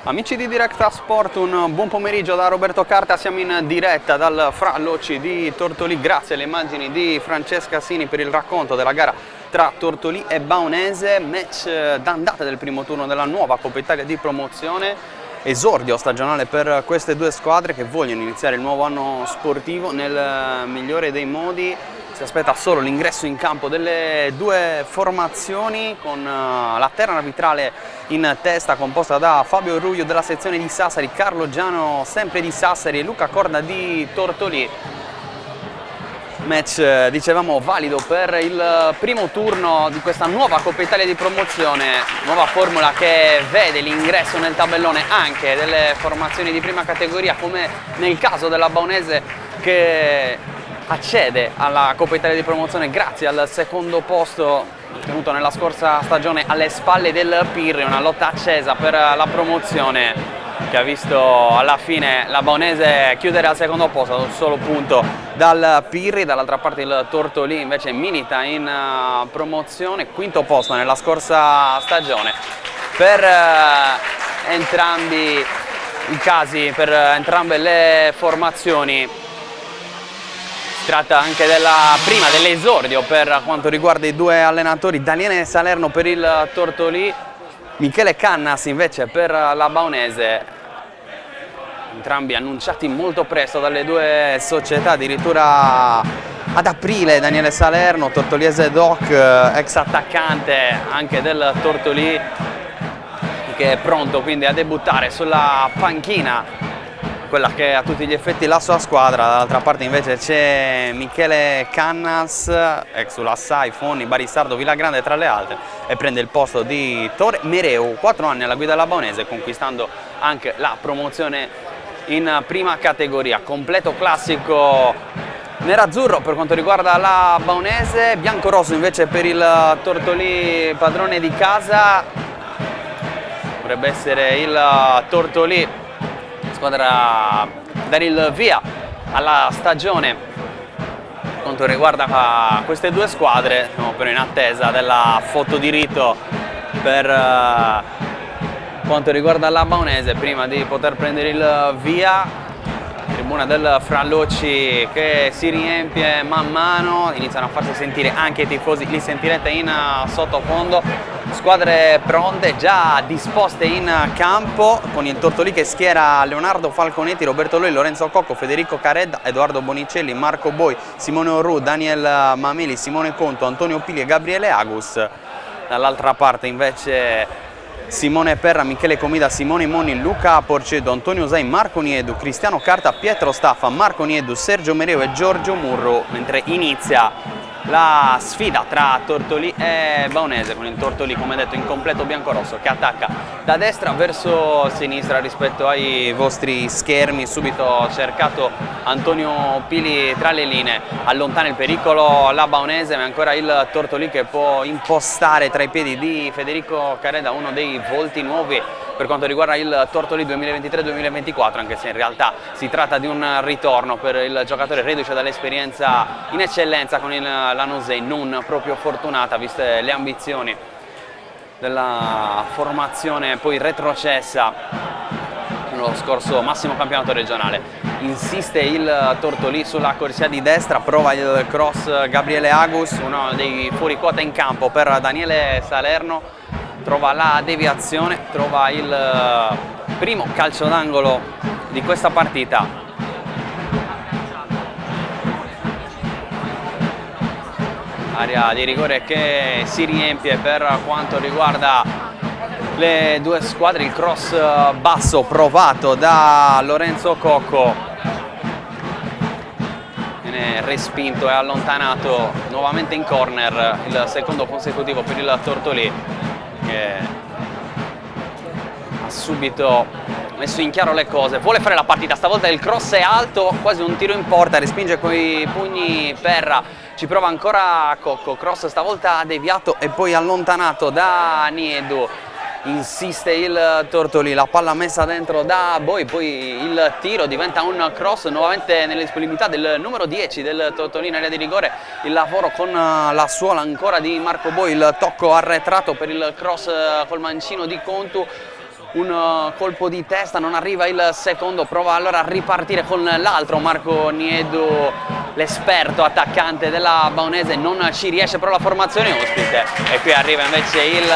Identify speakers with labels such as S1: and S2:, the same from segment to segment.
S1: Amici di Directa Sport, un buon pomeriggio da Roberto Carta. Siamo in diretta dal Fra Loci di Tortolì, grazie alle immagini di Francesca Sini per il racconto della gara tra Tortolì e Baunese, match d'andata del primo turno della nuova Coppa Italia di promozione, esordio stagionale per queste due squadre che vogliono iniziare il nuovo anno sportivo nel migliore dei modi. Si aspetta solo l'ingresso in campo delle due formazioni, con la terna arbitrale in testa composta da Fabio Ruglio della sezione di Sassari, Carlo Giano sempre di Sassari e Luca Corda di Tortolì. Match, dicevamo, valido per il primo turno di questa nuova Coppa Italia di promozione, nuova formula che vede l'ingresso nel tabellone anche delle formazioni di prima categoria, come nel caso della Baunese, che accede alla Coppa Italia di promozione grazie al secondo posto ottenuto nella scorsa stagione alle spalle del Pirri. Una lotta accesa per la promozione che ha visto alla fine la Baunese chiudere al secondo posto, ad un solo punto dal Pirri. Dall'altra parte il Tortolì invece milita in promozione, quinto posto nella scorsa stagione. Per entrambi i casi, per entrambe le formazioni, si tratta anche della prima, dell'esordio per quanto riguarda i due allenatori. Daniele Salerno per il Tortolì, Michele Cannas invece per la Baunese. Entrambi annunciati molto presto dalle due società, addirittura ad aprile. Daniele Salerno, tortoliese doc, ex attaccante anche del Tortolì, che è pronto quindi a debuttare sulla panchina, quella che è a tutti gli effetti la sua squadra. Dall'altra parte invece c'è Michele Cannas, ex Ulassai, Fonni, Baristardo, Villagrande tra le altre, e prende il posto di Tore Mereu, 4 anni alla guida della Baunese, conquistando anche la promozione in prima categoria. Completo classico nerazzurro per quanto riguarda la Baunese, bianco-rosso invece per il Tortolì, padrone di casa. Dovrebbe essere il Tortolì squadra dare il via alla stagione. Per quanto riguarda queste due squadre, siamo però in attesa della foto di rito per quanto riguarda la Baunese prima di poter prendere il via. Tribuna del Fra Loci che si riempie man mano, iniziano a farsi sentire anche i tifosi, li sentirete in sottofondo. Squadre pronte, già disposte in campo, con il Tortolì che schiera Leonardo Falconetti, Roberto Loi, Lorenzo Cocco, Federico Caredda, Edoardo Bonicelli, Marco Boi, Simone Orru, Daniel Mameli, Simone Conto, Antonio Pili e Gabriele Agus. Dall'altra parte invece Simone Perra, Michele Comida, Simone Moni, Luca Porcedo, Antonio Usai, Marco Niedu, Cristiano Carta, Pietro Staffa, Marco Niedu, Sergio Mereu e Giorgio Murro, mentre inizia la sfida tra Tortolì e Baunese, con il Tortolì, come detto, in completo biancorosso, che attacca da destra verso sinistra rispetto ai vostri schermi. Subito cercato Antonio Pili tra le linee, allontana il pericolo la Baunese, ma ancora il Tortolì che può impostare tra i piedi di Federico Careda, uno dei volti nuovi per quanto riguarda il Tortolì 2023-2024, anche se in realtà si tratta di un ritorno per il giocatore reduce dall'esperienza in eccellenza con il Lanusei, non proprio fortunata viste le ambizioni della formazione poi retrocessa nello scorso massimo campionato regionale. Insiste il Tortolì sulla corsia di destra, prova il cross Gabriele Agus, uno dei fuori quota in campo per Daniele Salerno, trova la deviazione, trova il primo calcio d'angolo di questa partita. Area di rigore che si riempie per quanto riguarda le due squadre. Il cross basso provato da Lorenzo Cocco viene respinto e allontanato nuovamente in corner, il secondo consecutivo per il Tortolì, che ha subito messo in chiaro le cose, vuole fare la partita. Stavolta il cross è alto, quasi un tiro in porta, respinge coi pugni Perra, ci prova ancora Cocco, cross stavolta deviato e poi allontanato da Niedu. Insiste il Tortolì, la palla messa dentro da Boi, poi il tiro diventa un cross nuovamente nelle disponibilità del numero 10 del Tortolì in area di rigore. Il lavoro con la suola ancora di Marco Boi, il tocco arretrato per il cross col mancino di Contu. un colpo di testa, non arriva il secondo, prova allora a ripartire con l'altro. Marco Niedu, l'esperto attaccante della Baunese, non ci riesce, però la formazione ospite, e qui arriva invece il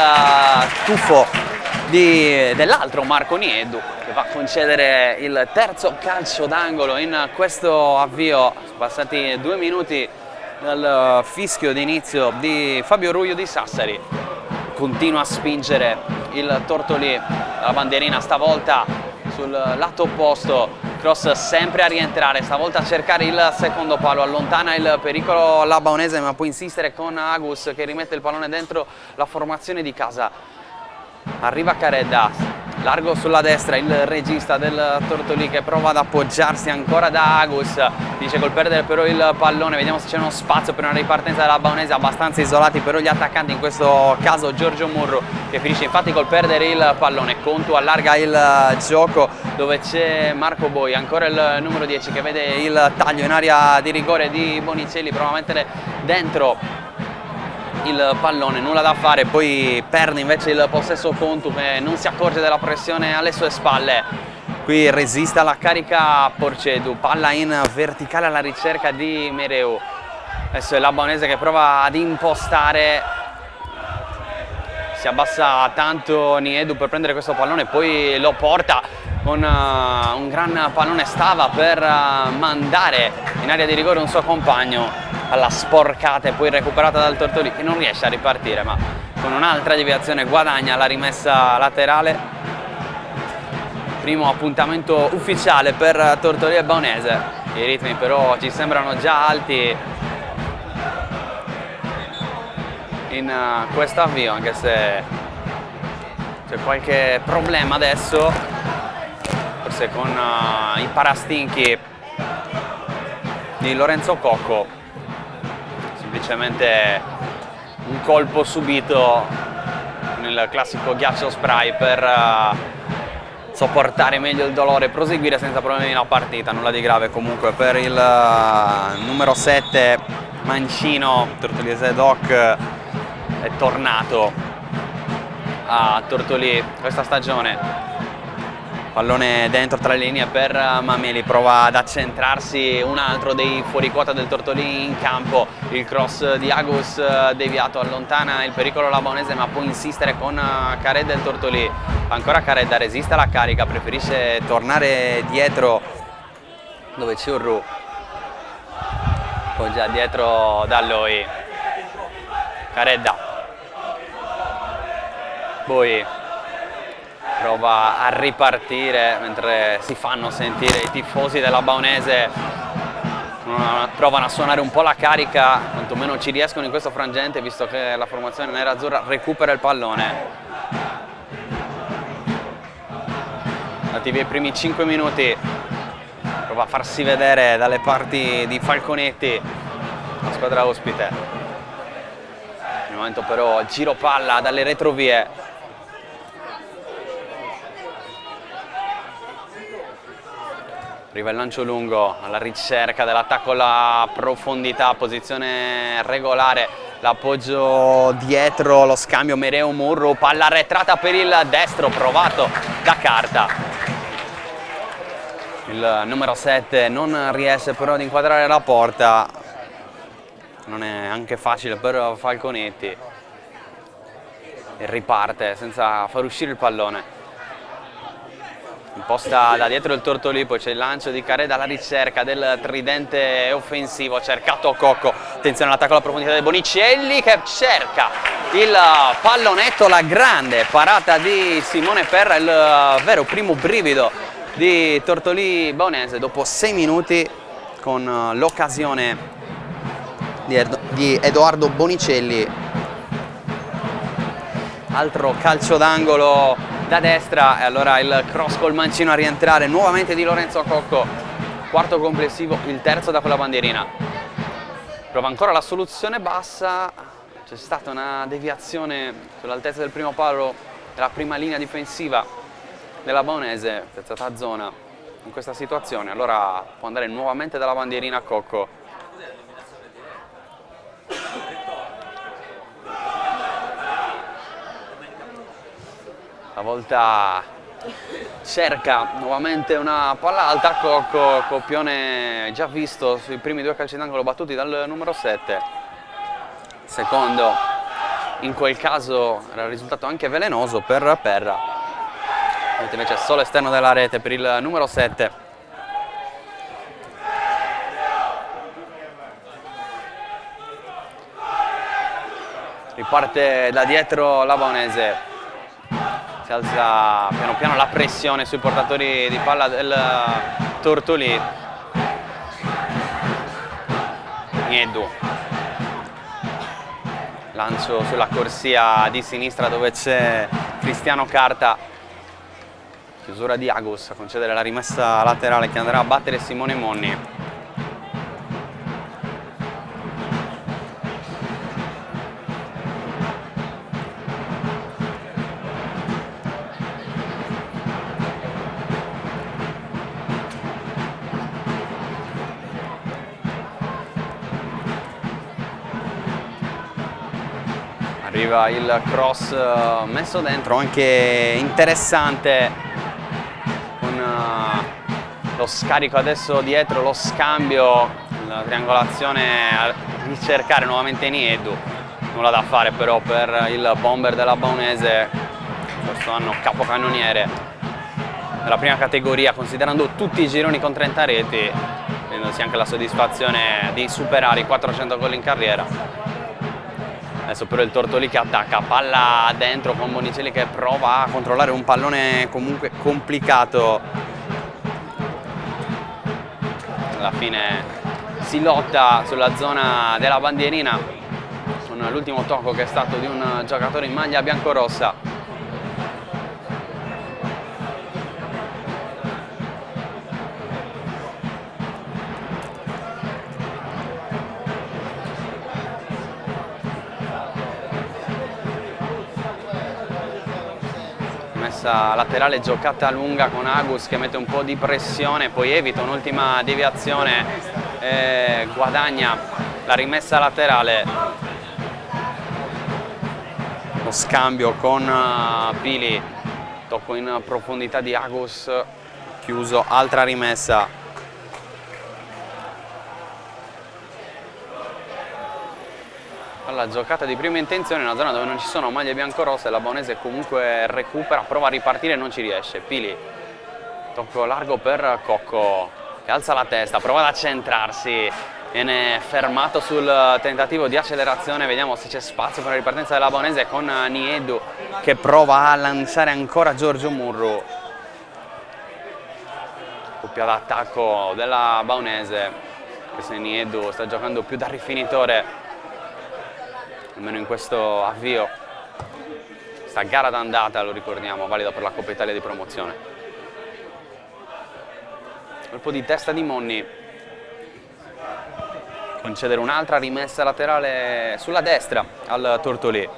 S1: tuffo dell'altro Marco Niedu, che va a concedere il terzo calcio d'angolo in questo avvio. Sono passati 2 minuti dal fischio d'inizio di Fabio Ruglio di Sassari. Continua a spingere il Tortolì, la bandierina stavolta sul lato opposto, cross sempre a rientrare, stavolta a cercare il secondo palo, allontana il pericolo la Baunese, ma può insistere con Agus che rimette il pallone dentro la formazione di casa. Arriva Caredda, largo sulla destra, il regista del Tortolì che prova ad appoggiarsi ancora da Agus, dice col perdere però il pallone. Vediamo se c'è uno spazio per una ripartenza della Baunese, abbastanza isolati però gli attaccanti, in questo caso Giorgio Murru, che finisce infatti col perdere il pallone. Contu allarga il gioco dove c'è Marco Boi, ancora il numero 10 che vede il taglio in area di rigore di Bonicelli, prova a mettere dentro il pallone, nulla da fare, poi perde invece il possesso Contu, che non si accorge della pressione alle sue spalle. Qui resiste alla carica Porcedu, palla in verticale alla ricerca di Mereu. Adesso è la Baunese che prova ad impostare, si abbassa tanto Niedu per prendere questo pallone, poi lo porta con un gran pallone, stava per mandare in area di rigore un suo compagno, alla sporcata e poi recuperata dal Tortolì, che non riesce a ripartire, ma con un'altra deviazione guadagna la rimessa laterale. Primo appuntamento ufficiale per Tortolì e Baunese. I ritmi però ci sembrano già alti in questo avvio, anche se c'è qualche problema adesso, forse con i parastinchi di Lorenzo Cocco. Semplicemente un colpo subito nel classico ghiaccio spray per sopportare meglio il dolore e proseguire senza problemi la partita. Nulla di grave comunque per il numero 7 mancino. Tortoliese Doc è tornato a Tortolì questa stagione. Pallone dentro tra le linee per Mameli, prova ad accentrarsi un altro dei fuoriquota del Tortolì in campo. Il cross di Agus deviato, allontana il pericolo la Baunese, ma può insistere con Caredda del Tortolì. Ancora Caredda, resiste alla carica, preferisce tornare dietro dove c'è Urru. Poi già dietro da lui Caredda. Poi prova a ripartire mentre si fanno sentire i tifosi della Baunese, provano a suonare un po' la carica, quantomeno ci riescono in questo frangente, visto che la formazione nerazzurra recupera il pallone. Andati via i primi 5 minuti, prova a farsi vedere dalle parti di Falconetti, la squadra ospite. Nel momento però giro palla dalle retrovie. Arriva il lancio lungo alla ricerca dell'attacco alla profondità, posizione regolare, l'appoggio dietro, lo scambio Mereu Murru, palla arretrata per il destro, provato da Carta. Il numero 7 non riesce però ad inquadrare la porta, non è anche facile per Falconetti, e riparte senza far uscire il pallone. Imposta da dietro il Tortolì, poi c'è il lancio di Caredda alla ricerca del tridente offensivo, cercato Cocco, attenzione all'attacco alla profondità di Bonicelli che cerca il pallonetto, la grande parata di Simone Perra, il vero primo brivido di Tortolì Baunese dopo 6 minuti, con l'occasione di Edoardo Bonicelli. Altro calcio d'angolo da destra, e allora il cross col mancino a rientrare nuovamente di Lorenzo Cocco. Quarto complessivo, il terzo da quella bandierina. Prova ancora la soluzione bassa, c'è stata una deviazione sull'altezza del primo palo della prima linea difensiva della Baunese, piazzata a zona in questa situazione. Allora può andare nuovamente dalla bandierina Cocco. Stavolta cerca nuovamente una palla alta, Cocco, coppione già visto sui primi due calci d'angolo battuti dal numero 7. Secondo, in quel caso era risultato anche velenoso per Perra, invece solo esterno della rete per il numero 7. Riparte da dietro la Baunese, si alza piano piano la pressione sui portatori di palla del Tortolì. Nieddu, lancio sulla corsia di sinistra dove c'è Cristiano Carta, chiusura di Agus a concedere la rimessa laterale che andrà a battere Simone Monni. Arriva il cross messo dentro, anche interessante, con lo scarico adesso dietro, lo scambio, la triangolazione a ricercare nuovamente Nieddu. Nulla da fare però per il bomber della Baunese, questo anno capocannoniere della prima categoria, considerando tutti i gironi con 30 reti, prendendosi anche la soddisfazione di superare i 400 gol in carriera. Adesso però il Tortolì che attacca, palla dentro con Bonicelli che prova a controllare un pallone comunque complicato. Alla fine si lotta sulla zona della bandierina con l'ultimo tocco che è stato di un giocatore in maglia biancorossa. Laterale giocata lunga con Agus che mette un po' di pressione, poi evita un'ultima deviazione e guadagna la rimessa laterale. Lo scambio con Pili, tocco in profondità di Agus, chiuso, altra rimessa. La giocata di prima intenzione in una zona dove non ci sono maglie biancorosse, la Baunese comunque recupera, prova a ripartire e non ci riesce. Pili, tocco largo per Cocco che alza la testa, prova ad accentrarsi, viene fermato sul tentativo di accelerazione. Vediamo se c'è spazio per la ripartenza della Baunese con Nieddu che prova a lanciare ancora Giorgio Murru. Coppia d'attacco della Baunese, che se Nieddu sta giocando più da rifinitore, almeno in questo avvio. Sta gara d'andata, lo ricordiamo, valida per la Coppa Italia di promozione. Colpo di testa di Monni, concedere un'altra rimessa laterale sulla destra al Tortolì.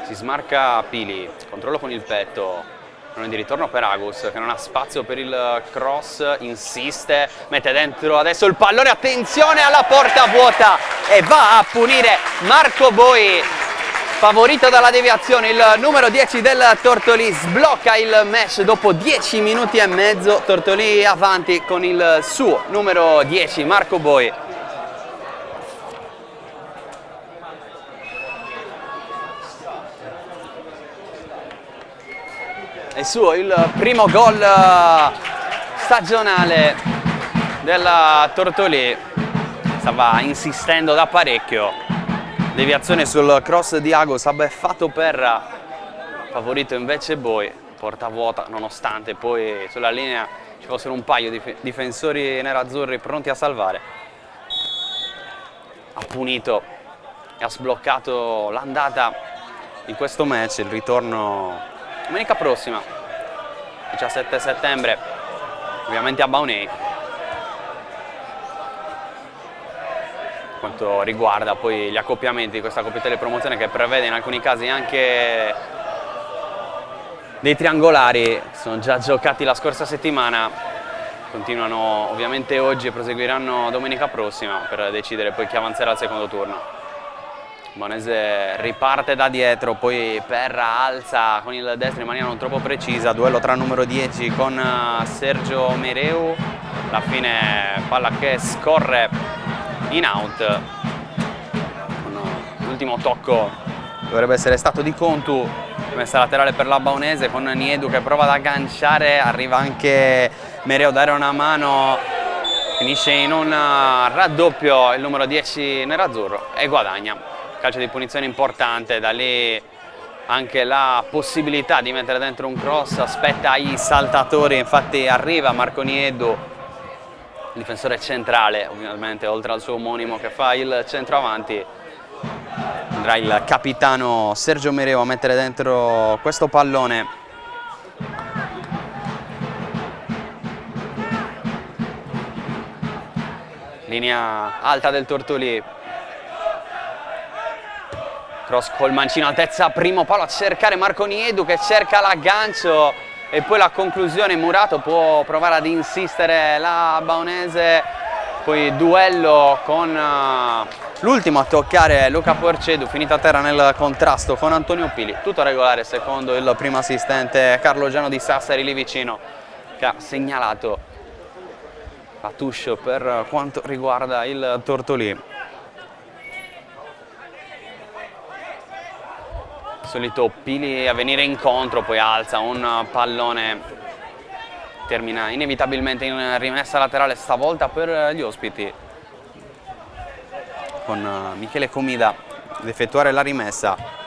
S1: Si smarca Pili, controllo con il petto. Non di ritorno per Agus che non ha spazio per il cross, insiste, mette dentro adesso il pallone, attenzione alla porta vuota e va a punire Marco Boi, favorito dalla deviazione. Il numero 10 del Tortolì sblocca il match dopo 10 minuti e mezzo. Tortolì avanti con il suo numero 10 Marco Boi. È suo il primo gol stagionale della Tortolì, stava insistendo da parecchio, deviazione sul cross di Agus, ha beffato Perra, favorito invece Boi, porta vuota nonostante poi sulla linea ci fossero un paio di difensori nerazzurri pronti a salvare. Ha punito e ha sbloccato l'andata di questo match, il ritorno domenica prossima, 17 settembre, ovviamente a Baunei. Quanto riguarda poi gli accoppiamenti di questa Coppa Italia di promozione, che prevede in alcuni casi anche dei triangolari, sono già giocati la scorsa settimana. continuano ovviamente oggi e proseguiranno domenica prossima per decidere poi chi avanzerà al secondo turno. Monese riparte da dietro, poi Perra alza con il destro in maniera non troppo precisa, duello tra numero 10 con Sergio Mereu, alla fine palla che scorre in out, l'ultimo tocco dovrebbe essere stato di Contu, messa laterale per la Baunese con Niedu che prova ad agganciare, arriva anche Mereu a dare una mano, finisce in un raddoppio il numero 10 nerazzurro e guadagna. Calcio di punizione importante, da lì anche la possibilità di mettere dentro un cross, aspetta i saltatori, infatti arriva Marco Niedu, difensore centrale ovviamente, oltre al suo omonimo che fa il centroavanti. Andrà il capitano Sergio Mereu a mettere dentro questo pallone. Linea alta del Tortolì. Cross col mancino, altezza primo palo a cercare Marco Niedu che cerca l'aggancio e poi la conclusione. Murato può provare ad insistere la Baunese, poi duello con l'ultimo a toccare Luca Porcedu, finito a terra nel contrasto con Antonio Pili. Tutto regolare secondo il primo assistente Carlo Giano di Sassari lì vicino, che ha segnalato la touche per quanto riguarda il Tortolì. Solito Pili a venire incontro, poi alza un pallone, termina inevitabilmente in rimessa laterale stavolta per gli ospiti, con Michele Comida ad effettuare la rimessa.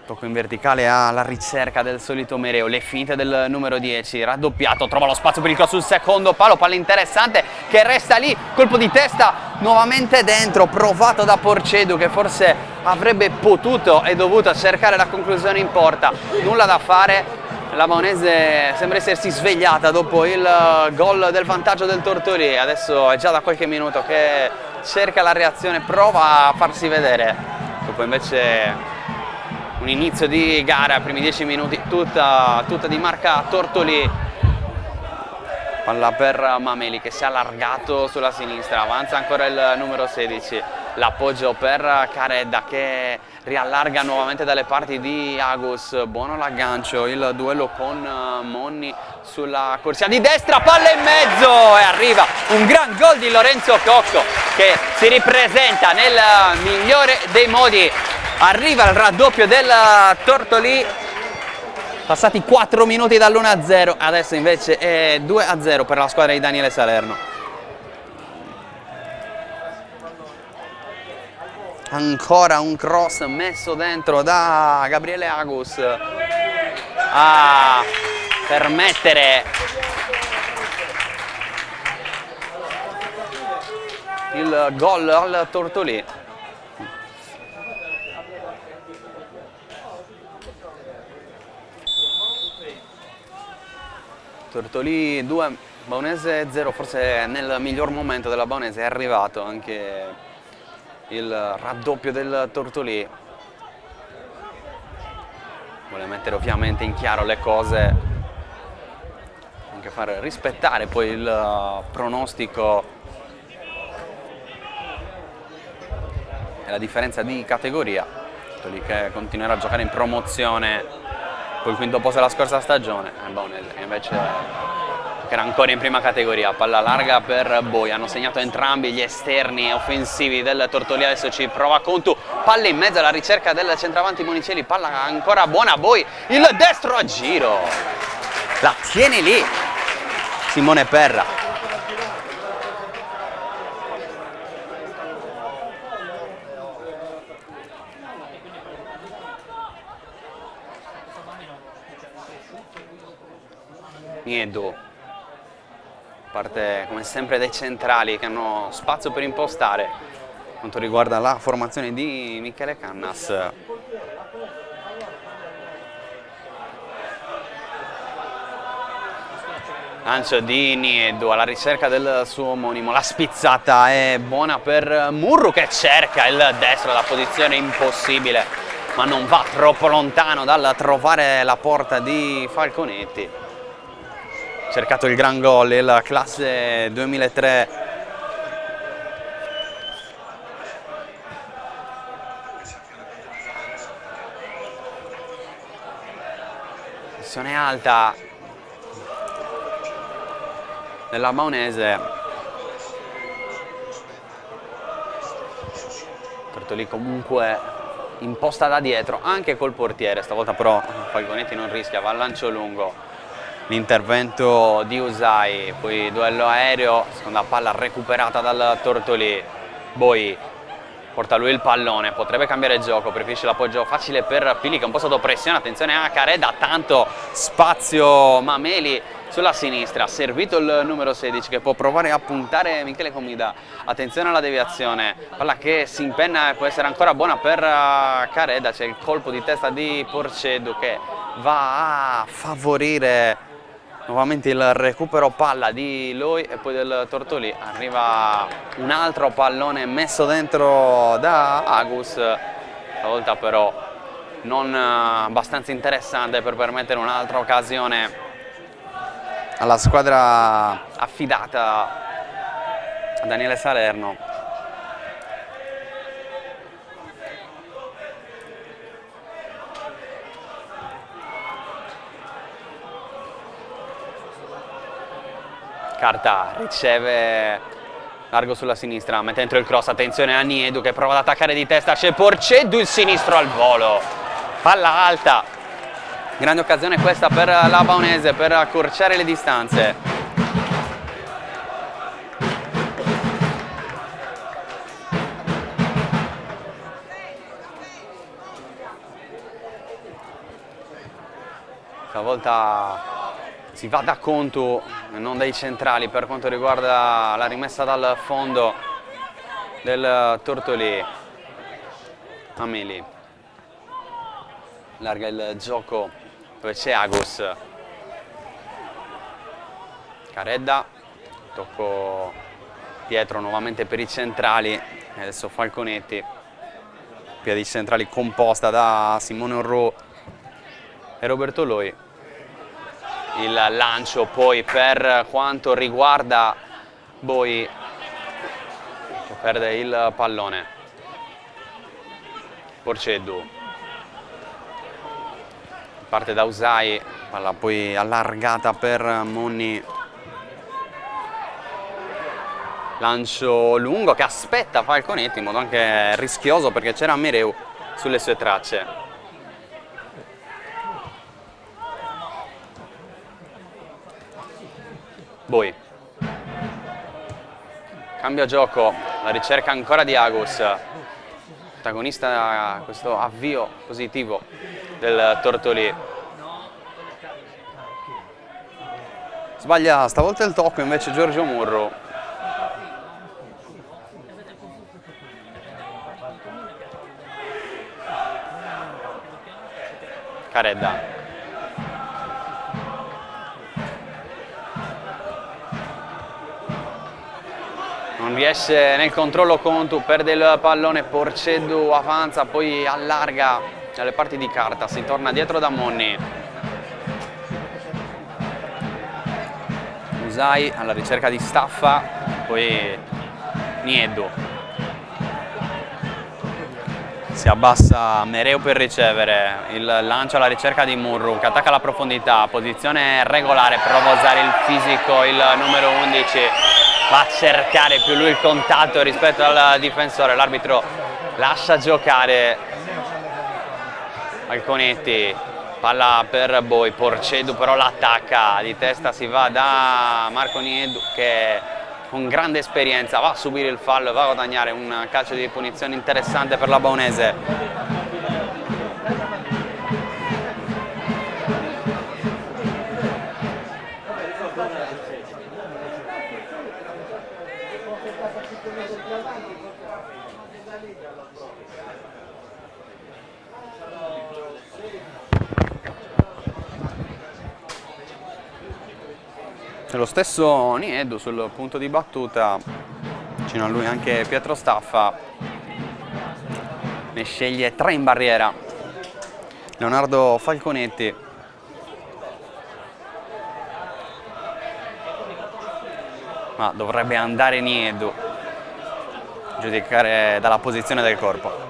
S1: Tocco in verticale alla ricerca del solito Mereu, le finte del numero 10, raddoppiato, trova lo spazio per il cross sul secondo palo, palla interessante che resta lì, colpo di testa nuovamente dentro, provato da Porcedu che forse avrebbe potuto e dovuto cercare la conclusione in porta, nulla da fare, la Baunese sembra essersi svegliata dopo il gol del vantaggio del Tortolì, adesso è già da qualche minuto che cerca la reazione, prova a farsi vedere, dopo invece un inizio di gara, primi 10 minuti, tutta di marca Tortolì. Palla per Mameli che si è allargato sulla sinistra, avanza ancora il numero 16, l'appoggio per Caredda che riallarga nuovamente dalle parti di Agus, buono l'aggancio, il duello con Monni sulla corsia di destra, palla in mezzo e arriva un gran gol di Lorenzo Cocco che si ripresenta nel migliore dei modi. Arriva il raddoppio del Tortolì, passati 4 minuti dall'1-0, adesso invece è 2-0 per la squadra di Daniele Salerno. Ancora un cross messo dentro da Gabriele Agus a permettere il gol al Tortolì. Tortolì 2, Baunese 0, forse nel miglior momento della Baunese è arrivato anche il raddoppio del Tortolì. Vuole mettere ovviamente in chiaro le cose, anche far rispettare poi il pronostico e la differenza di categoria. Tortolì che continuerà a giocare in promozione col quinto posto della scorsa stagione, Baunese che invece era ancora in prima categoria. Palla larga per Boi, hanno segnato entrambi gli esterni offensivi del Tortolì, adesso ci prova Contu, palla in mezzo alla ricerca del centravanti Monicelli, palla ancora buona Boi, il destro a giro, la tiene lì Simone Perra. Niedu, parte come sempre dai centrali che hanno spazio per impostare quanto riguarda la formazione di Michele Cannas. Lancio di Niedu alla ricerca del suo omonimo, la spizzata è buona per Murru che cerca il destro da posizione impossibile, ma non va troppo lontano dal trovare la porta di Falconetti. cercato il gran gol, il classe 2003. Pressione alta della Maonese. Tortolì comunque imposta da dietro anche col portiere, stavolta però Falconetti non rischia, va al lancio lungo, l'intervento di Usai, poi duello aereo, seconda palla recuperata dal Tortolì, Boi porta lui il pallone, potrebbe cambiare gioco, preferisce l'appoggio facile per Pili che è un po' sotto pressione, attenzione a Caredda, tanto spazio Mameli sulla sinistra, servito il numero 16 che può provare a puntare Michele Comida, attenzione alla deviazione, palla che si impenna e può essere ancora buona per Caredda, c'è il colpo di testa di Porcedu che va a favorire nuovamente il recupero palla di Loi e poi del Tortolì, arriva un altro pallone messo dentro da Agus, stavolta però non abbastanza interessante per permettere un'altra occasione alla squadra affidata a Daniele Salerno. Carta riceve largo sulla sinistra, mette dentro il cross, attenzione a Niedu che prova ad attaccare di testa, c'è Porcedu, il sinistro al volo, palla alta, grande occasione questa per la Maonese per accorciare le distanze. Stavolta si va da Contu e non dai centrali per quanto riguarda la rimessa dal fondo del Tortolì. Ameli larga il gioco dove c'è Agus, Caredda, tocco dietro nuovamente per i centrali e adesso Falconetti, piedi centrali composta da Simone Orru e Roberto Loi. Il lancio poi per quanto riguarda Boi che perde il pallone. Porcedu parte da Usai, palla poi allargata per Monni, lancio lungo che aspetta Falconetti in modo anche rischioso perché c'era Mereu sulle sue tracce. Boi cambia gioco, la ricerca ancora di Agus, protagonista questo avvio positivo del Tortolì. Sbaglia stavolta il tocco invece Giorgio Murru. Caredda. Non riesce nel controllo Contu, perde il pallone, Porcedu avanza, poi allarga dalle parti di Carta, si torna dietro da Monni. Usai alla ricerca di Staffa, poi Niedu. Si abbassa Mereu per ricevere, il lancio alla ricerca di Murru che attacca la profondità, posizione regolare, prova a usare il fisico, il numero 11. Va a cercare più lui il contatto rispetto al difensore, l'arbitro lascia giocare Falconetti, palla per Boi, Porcedu però l'attacca, di testa si va da Marco Niedu che con grande esperienza va a subire il fallo, va a guadagnare un calcio di punizione interessante per la Maonese. C'è lo stesso Niedu sul punto di battuta, vicino a lui anche Pietro Staffa, ne sceglie 3 in barriera. Leonardo Falconetti. ma dovrebbe andare Niedu, giudicare dalla posizione del corpo.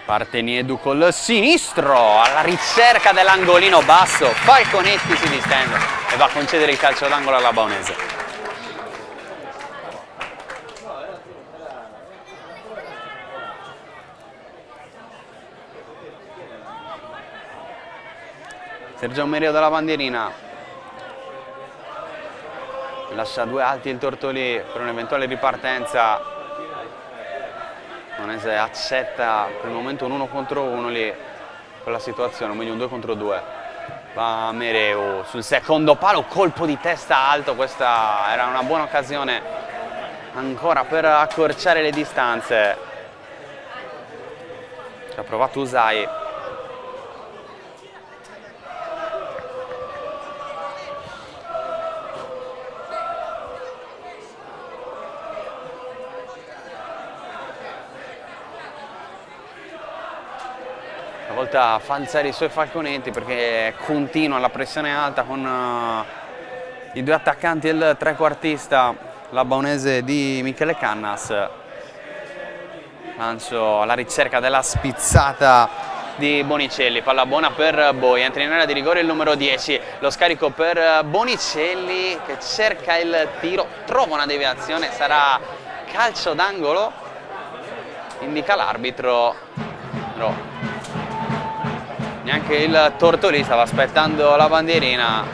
S1: Parte Niedu col sinistro alla ricerca dell'angolino basso. Falconetti si distende e va a concedere il calcio d'angolo alla Baunese. Sergio Mereo dalla bandierina. Lascia due alti il Tortolì per un'eventuale ripartenza. Baunese accetta per il momento un 1 contro 1 lì con la situazione, o meglio un 2 contro 2. Va Mereu sul secondo palo, colpo di testa alto, questa era una buona occasione ancora per accorciare le distanze. Ci ha provato Usai. Stavolta fa alzare i suoi falconetti perché continua la pressione alta con i due attaccanti e il trequartista, la Baunese di Michele Cannas. Lancio alla ricerca della spizzata di Bonicelli, palla buona per Boi, entra in area di rigore il numero 10, lo scarico per Bonicelli che cerca il tiro, trova una deviazione, sarà calcio d'angolo, indica l'arbitro. No. Neanche il Tortolì stava aspettando la bandierina.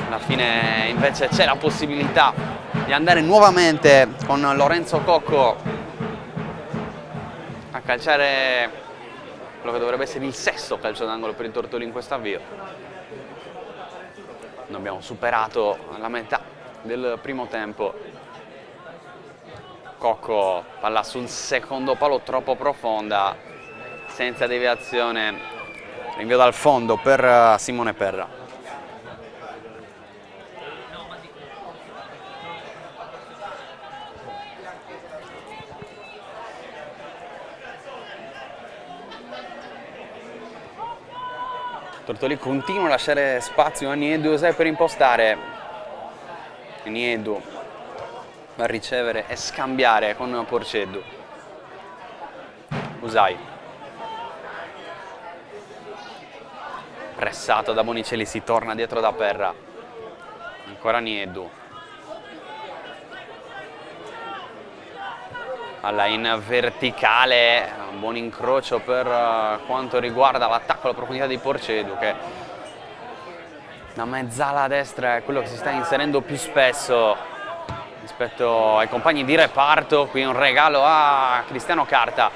S1: Alla fine invece c'è la possibilità di andare nuovamente con Lorenzo Cocco a calciare quello che dovrebbe essere il sesto calcio d'angolo per il Tortolì in questo avvio. Noi abbiamo superato la metà del primo tempo. Cocco, palla sul secondo palo troppo profonda, senza deviazione, rinvio dal fondo per Simone Perra. Tortolì continua a lasciare spazio a Niedu per impostare. Niedu a ricevere e scambiare con Porceddu. Usai. Pressato da Bonicelli, si torna dietro da Perra. Ancora Niedu. Palla in verticale, un buon incrocio per quanto riguarda l'attacco alla profondità di Porceddu, che da mezzala a destra è quello che si sta inserendo più spesso rispetto ai compagni di reparto. Qui un regalo a Cristiano Carta,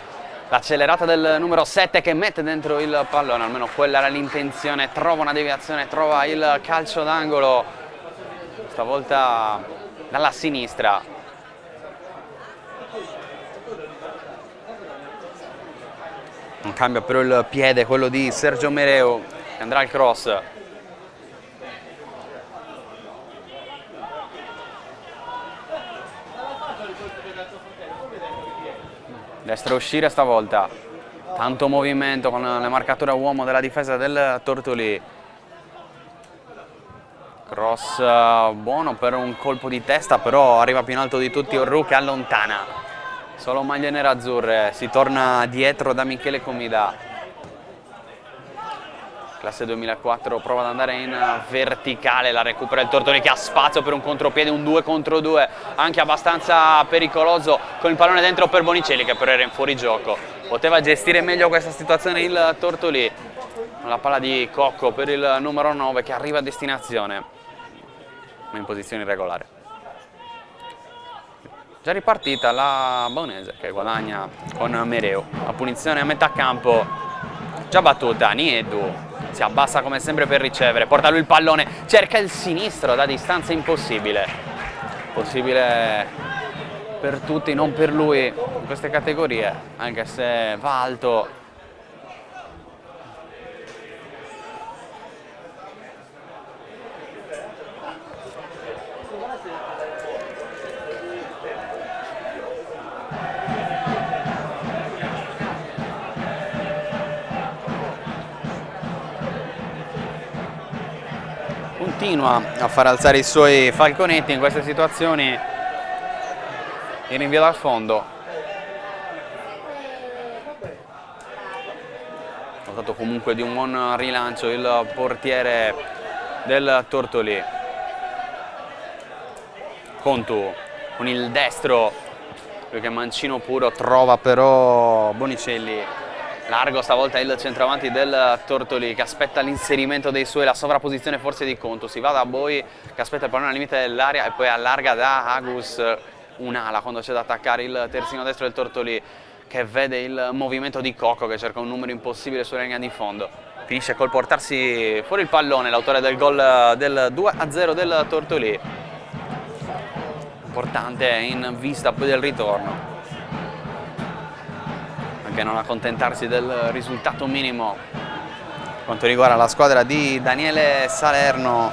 S1: l'accelerata del numero 7 che mette dentro il pallone, almeno quella era l'intenzione, trova una deviazione, trova il calcio d'angolo, stavolta dalla sinistra. Non cambia però il piede, quello di Sergio Mereu, che andrà al cross. Destra uscire stavolta, tanto movimento con le marcature a uomo della difesa del Tortolì. Cross buono per un colpo di testa, però arriva più in alto di tutti Orru che allontana. Solo maglie nerazzurre, si torna dietro da Michele Comida. Classe 2004 prova ad andare in verticale, la recupera il Tortolì che ha spazio per un contropiede, un 2 contro 2, anche abbastanza pericoloso, con il pallone dentro per Bonicelli che però era in fuorigioco. Poteva gestire meglio questa situazione il Tortolì. La palla di Cocco per il numero 9 che arriva a destinazione, ma in posizione irregolare. Già ripartita la Baunese che guadagna con Mereu. La punizione a metà campo, già battuta, Niedu. Si abbassa come sempre per ricevere, porta lui il pallone, cerca il sinistro da distanza impossibile. Possibile per tutti, non per lui in queste categorie, anche se va alto. continua a far alzare i suoi falconetti in queste situazioni. Il rinvio dal fondo. Notato comunque di un buon rilancio il portiere del Tortolì. Contu con il destro, perché mancino puro, trova però Bonicelli. Largo stavolta il centravanti del Tortolì che aspetta l'inserimento dei suoi, la sovrapposizione forse di Contu. Si va da Boi che aspetta il pallone al limite dell'area e poi allarga da Agus un'ala quando c'è da attaccare il terzino destro del Tortolì, che vede il movimento di Cocco che cerca un numero impossibile sulla linea di fondo. Finisce col portarsi fuori il pallone l'autore del gol del 2-0 del Tortolì. Importante in vista poi del ritorno. Anche non accontentarsi del risultato minimo quanto riguarda la squadra di Daniele Salerno.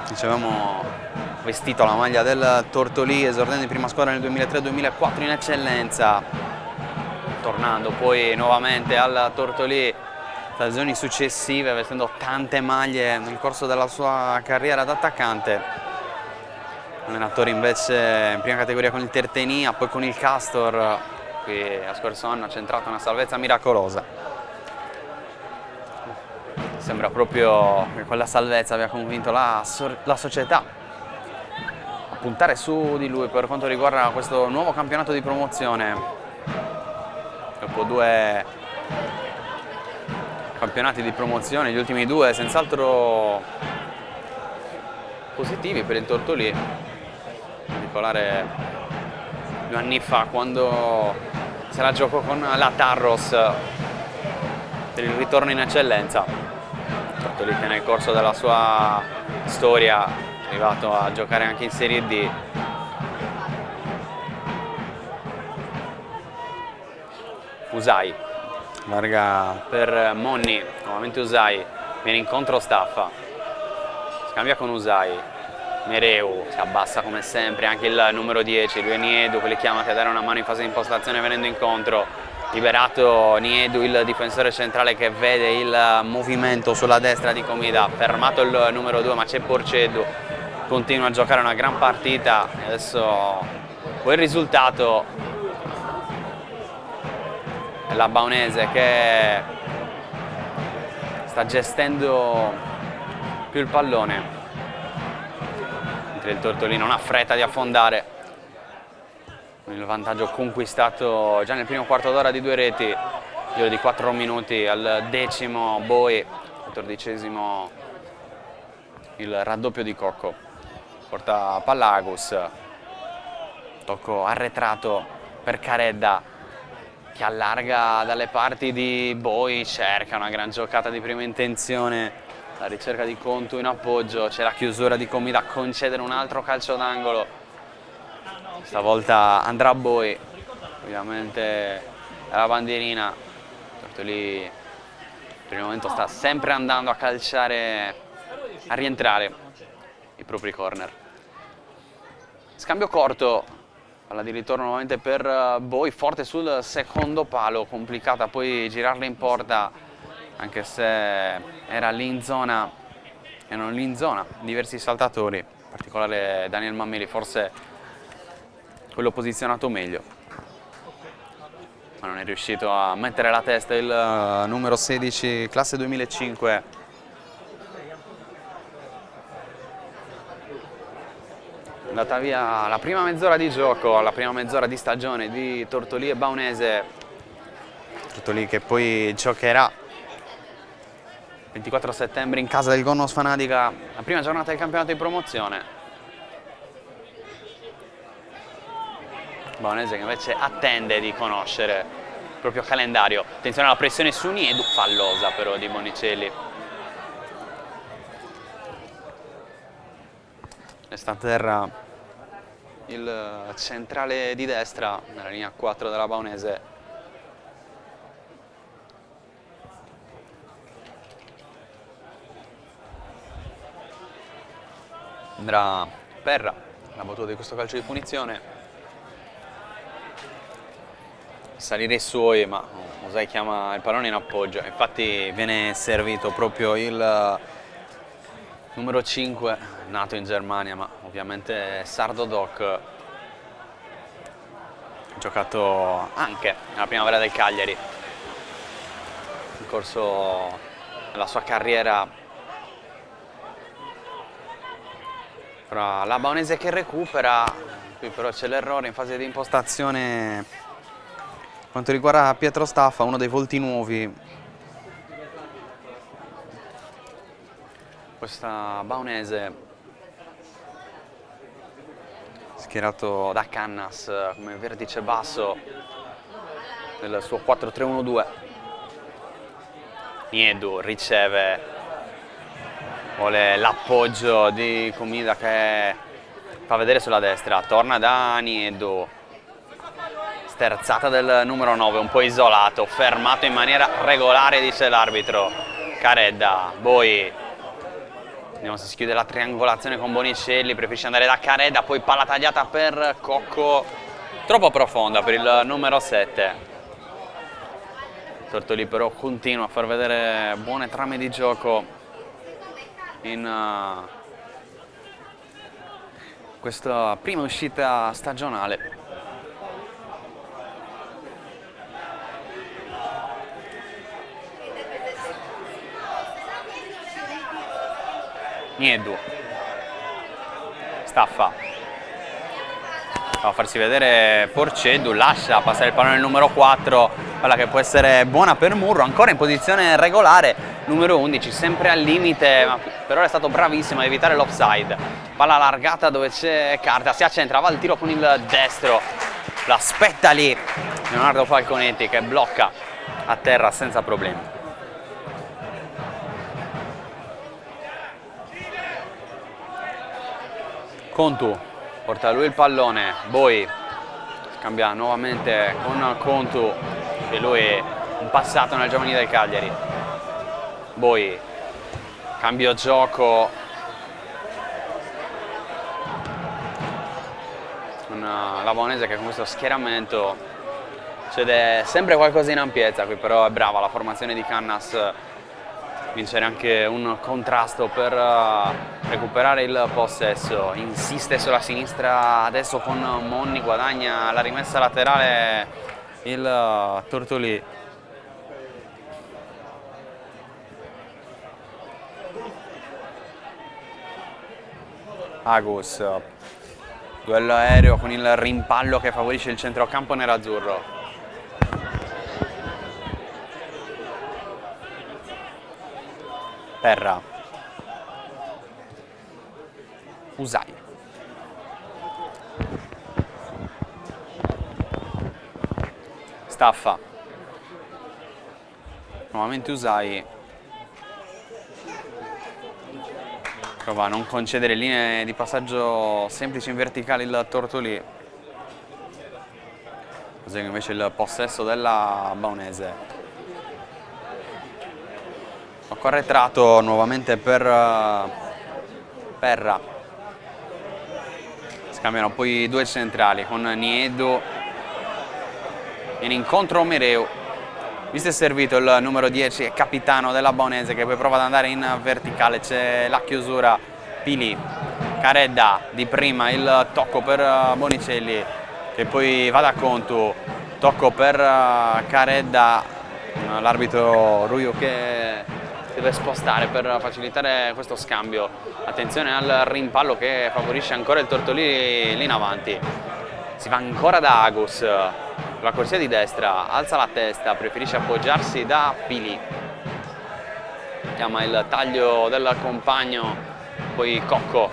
S1: Dicevamo, vestito la maglia del Tortolì, esordendo in prima squadra nel 2003-2004 in eccellenza, tornando poi nuovamente al Tortolì stagioni successive, vestendo tante maglie nel corso della sua carriera da attaccante. Allenatore invece in prima categoria con il Tertenia, poi con il Castor. Qui a scorso anno ha centrato una salvezza miracolosa. Sembra proprio che quella salvezza abbia convinto la società a puntare su di lui per quanto riguarda questo nuovo campionato di promozione. Dopo 2 campionati di promozione, gli ultimi 2 senz'altro positivi per il Tortolì, in particolare 2 anni fa quando se la giocò con la Tarros per il ritorno in eccellenza. Tortolì che nel corso della sua storia è arrivato a giocare anche in Serie D. Usai, larga per Monni, nuovamente Usai, viene incontro Staffa, scambia con Usai, Mereu si abbassa come sempre, anche il numero 10, lui è Niedu che li chiama a dare una mano in fase di impostazione venendo incontro, liberato Niedu, il difensore centrale che vede il movimento sulla destra di Comida, fermato il numero 2 ma c'è Porceddu, continua a giocare una gran partita, adesso poi il risultato è la Baunese che sta gestendo più il pallone. Il Tortolì non ha fretta di affondare, il vantaggio conquistato già nel primo quarto d'ora di 2 reti, giro di 4 minuti al 10° Boi, 14° il raddoppio di Cocco, porta palla Agus, tocco arretrato per Caredda che allarga dalle parti di Boi, cerca una gran giocata di prima intenzione. La ricerca di Contu in appoggio, c'è la chiusura di Comida a concedere un altro calcio d'angolo. Stavolta andrà a Boi, ovviamente è la bandierina. Tortolì per il momento sta sempre andando a calciare, a rientrare i propri corner. Scambio corto, palla di ritorno nuovamente per Boi, forte sul secondo palo, complicata poi girarla in porta. Anche se era lì in zona, erano lì in zona diversi saltatori, in particolare Daniel Mammeli, forse quello posizionato meglio, ma non è riuscito a mettere la testa il numero 16, classe 2005. È andata via la prima mezz'ora di gioco, la prima mezz'ora di stagione di Tortolì e Baunese. Tortolì che poi giocherà 24 settembre in casa del Gonnos Fanatica, la prima giornata del campionato di promozione. Baunese che invece attende di conoscere il proprio calendario. Attenzione alla pressione su Niedu, fallosa però di Bonicelli. Resta a terra il centrale di destra nella linea 4 della Baunese. Andrà Perra, la battuta di questo calcio di punizione. Salire i suoi, ma Usai chiama il pallone in appoggio. Infatti viene servito proprio il numero 5, nato in Germania, ma ovviamente sardo doc. Ha giocato anche nella primavera del Cagliari, in corso della sua carriera. La Baonese che recupera, qui però c'è l'errore in fase di impostazione quanto riguarda Pietro Staffa, uno dei volti nuovi. Questa Baonese, schierato da Cannas come vertice basso nel suo 4-3-1-2. Niedu riceve, vuole l'appoggio di Comida che fa vedere sulla destra, torna da Niedu, sterzata del numero 9, un po' isolato, fermato in maniera regolare, dice l'arbitro. Caredda, Boi. Vediamo se si chiude la triangolazione con Bonicelli, preferisce andare da Caredda, poi palla tagliata per Cocco, troppo profonda per il numero 7. Tortoli però continua a far vedere buone trame di gioco in questa prima uscita stagionale. Niedu, Staffa, va a farsi vedere Porcedu, lascia passare il pallone al numero 4, quella che può essere buona per Murro, ancora in posizione regolare, numero 11, sempre al limite, ma però è stato bravissimo a evitare l'offside. Palla allargata dove c'è Carta, si accentra, va al tiro con il destro, l'aspetta lì Leonardo Falconetti che blocca a terra senza problemi. Contu porta lui il pallone, Boi scambia nuovamente con Contu, che lui è un passato nel giovanile del Cagliari. Boi, cambio gioco con la Baonese che con questo schieramento cede sempre qualcosa in ampiezza, qui però è brava la formazione di Cannas, vincere anche un contrasto per recuperare il possesso. Insiste sulla sinistra adesso con Monni, guadagna la rimessa laterale il Tortolì. Agus, duello aereo con il rimpallo che favorisce il centrocampo nerazzurro. Terra, Usai, Staffa, nuovamente Usai, prova a non concedere linee di passaggio semplici in verticale il Tortolì, così invece il possesso della Baonese. Corretrato nuovamente per Perra, scambiano poi due centrali con Niedu, in incontro Mereu, visto e servito il numero 10 capitano della Baonese che poi prova ad andare in verticale, c'è la chiusura Pili, Caredda di prima, il tocco per Bonicelli che poi va da Contu, tocco per Caredda, l'arbitro Ruio che deve spostare per facilitare questo scambio. Attenzione al rimpallo che favorisce ancora il Tortolì lì in avanti. Si va ancora da Agus, la corsia di destra, alza la testa, preferisce appoggiarsi da Pili. Chiama il taglio del compagno, poi Cocco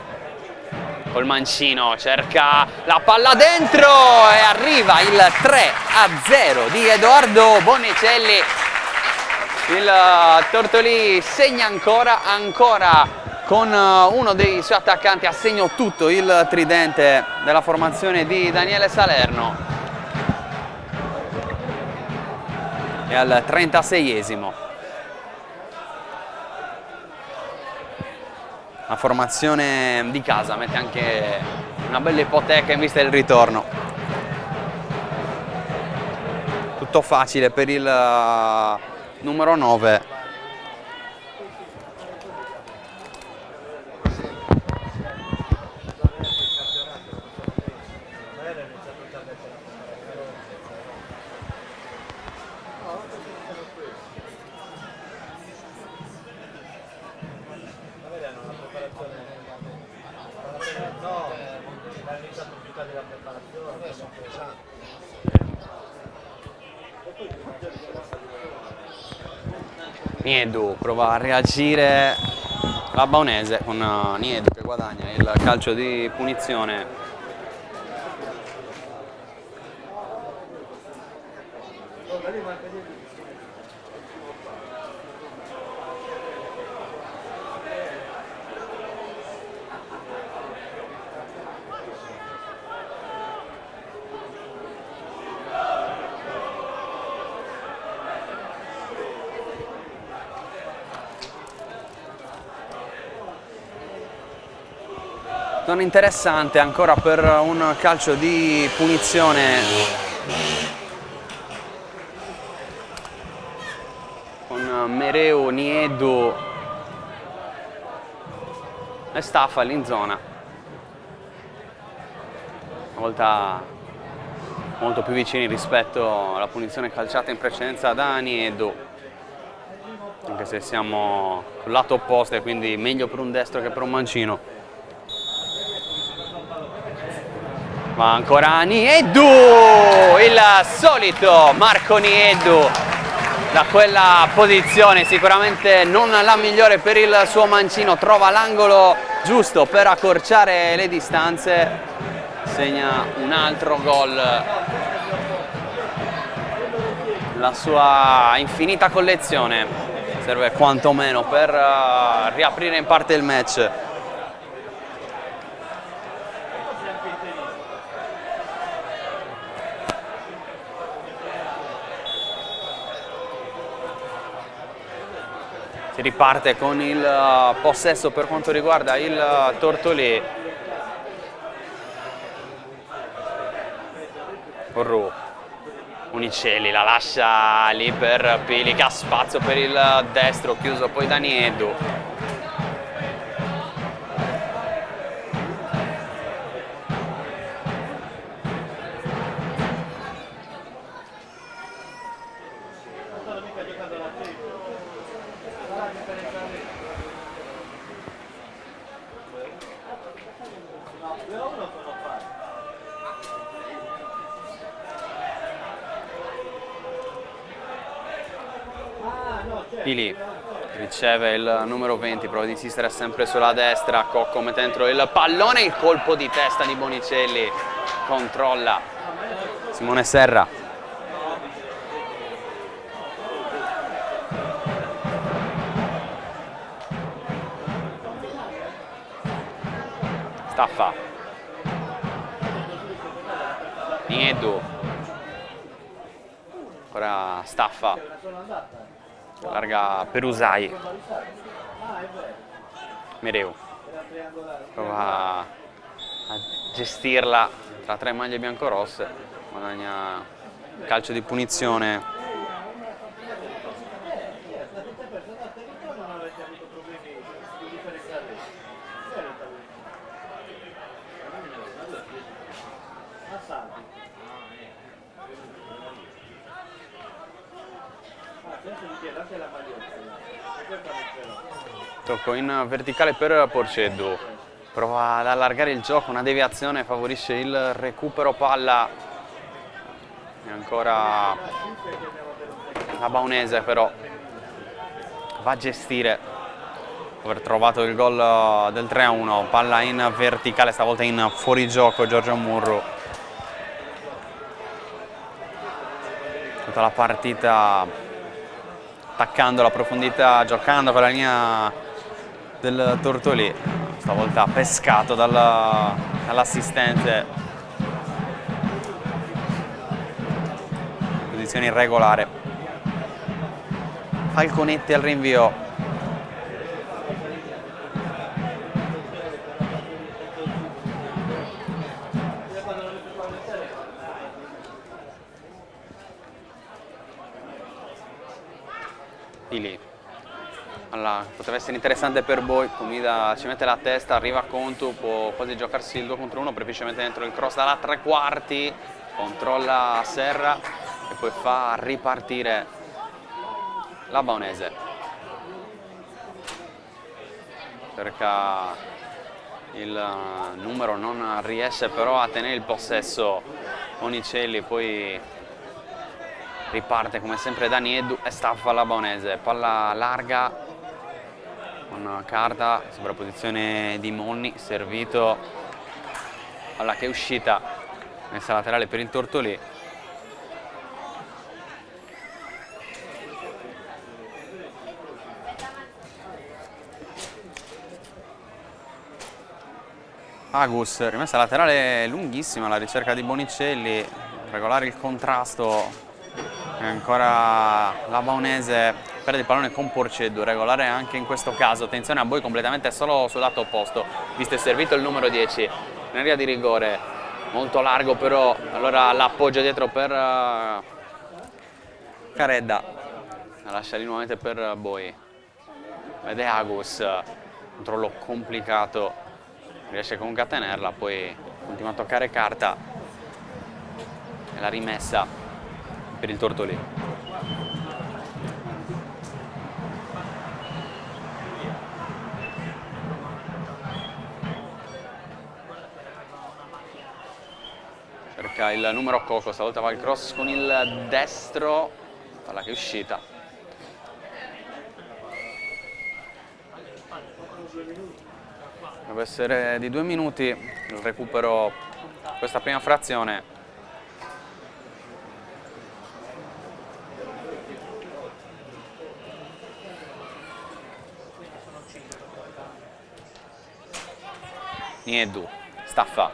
S1: col mancino, cerca la palla dentro e arriva il 3-0 di Edoardo Bonicelli. Il Tortolì segna ancora con uno dei suoi attaccanti a segno tutto il tridente della formazione di Daniele Salerno. E al 36esimo la formazione di casa mette anche una bella ipoteca in vista del ritorno. Tutto facile per il numero 9. Niedu prova a reagire la Baunese con Niedu che guadagna il calcio di punizione. Zona interessante ancora per un calcio di punizione con Mereu, Niedu e Staffel in zona. Una volta molto più vicini rispetto alla punizione calciata in precedenza da Niedu, anche se siamo sul lato opposto e quindi meglio per un destro che per un mancino. Ma ancora Niedu, il solito Marco Niedu da quella posizione, sicuramente non la migliore per il suo mancino, trova l'angolo giusto per accorciare le distanze, segna un altro gol, la sua infinita collezione serve quantomeno per riaprire in parte il match. Si riparte con il possesso per quanto riguarda il Tortolì. Orru, Unicelli la lascia lì per Pilica, spazio per il destro, chiuso poi da Niedu. Pili riceve il numero 20, prova di insistere sempre sulla destra, Cocco mette dentro il pallone, il colpo di testa di Bonicelli, controlla Simone Serra. Staffa, Niedu, ancora Staffa, larga per Usai. Mereu prova a gestirla tra tre maglie biancorosse, guadagna calcio di punizione. Tocco in verticale per Porceddu, prova ad allargare il gioco, una deviazione favorisce il recupero palla e ancora la Baunese però va a gestire, dopo aver trovato il gol del 3-1, palla in verticale, stavolta in fuorigioco Giorgio Murru. Tutta la partita attaccando la profondità, giocando con la linea del Tortolì, stavolta pescato dall'assistente. Posizione irregolare. Falconetti al rinvio. Di lì. Allora, potrebbe essere interessante per voi, Comida ci mette la testa, arriva Contu, può quasi giocarsi il 2 contro 1, preferisce mettere dentro il cross dalla tre quarti, controlla Serra e poi fa ripartire la Baunese. Cerca il numero, non riesce però a tenere il possesso Onicelli, poi Riparte come sempre da Nieddu e staffa la Baonese, palla larga con Carta, sovrapposizione di Monni, servito, palla che è uscita, messa laterale per il Tortolì. Agus, rimessa laterale lunghissima, la ricerca di Bonicelli, regolare il contrasto, e ancora la Baonese perde il pallone con Porceddu, regolare anche in questo caso, attenzione a Boi completamente solo sul lato opposto, visto e servito il numero 10, in area di rigore, molto largo però, allora l'appoggio dietro per Caredda, la lascia lì nuovamente per Boi, vede Agus, controllo complicato, riesce comunque a tenerla, poi continua a toccare Carta e la rimessa per il Tortolì. Cerca il numero Coco, stavolta va il cross con il destro, palla che è uscita. Deve essere di 2 minuti il recupero questa prima frazione. Nieddu, staffa.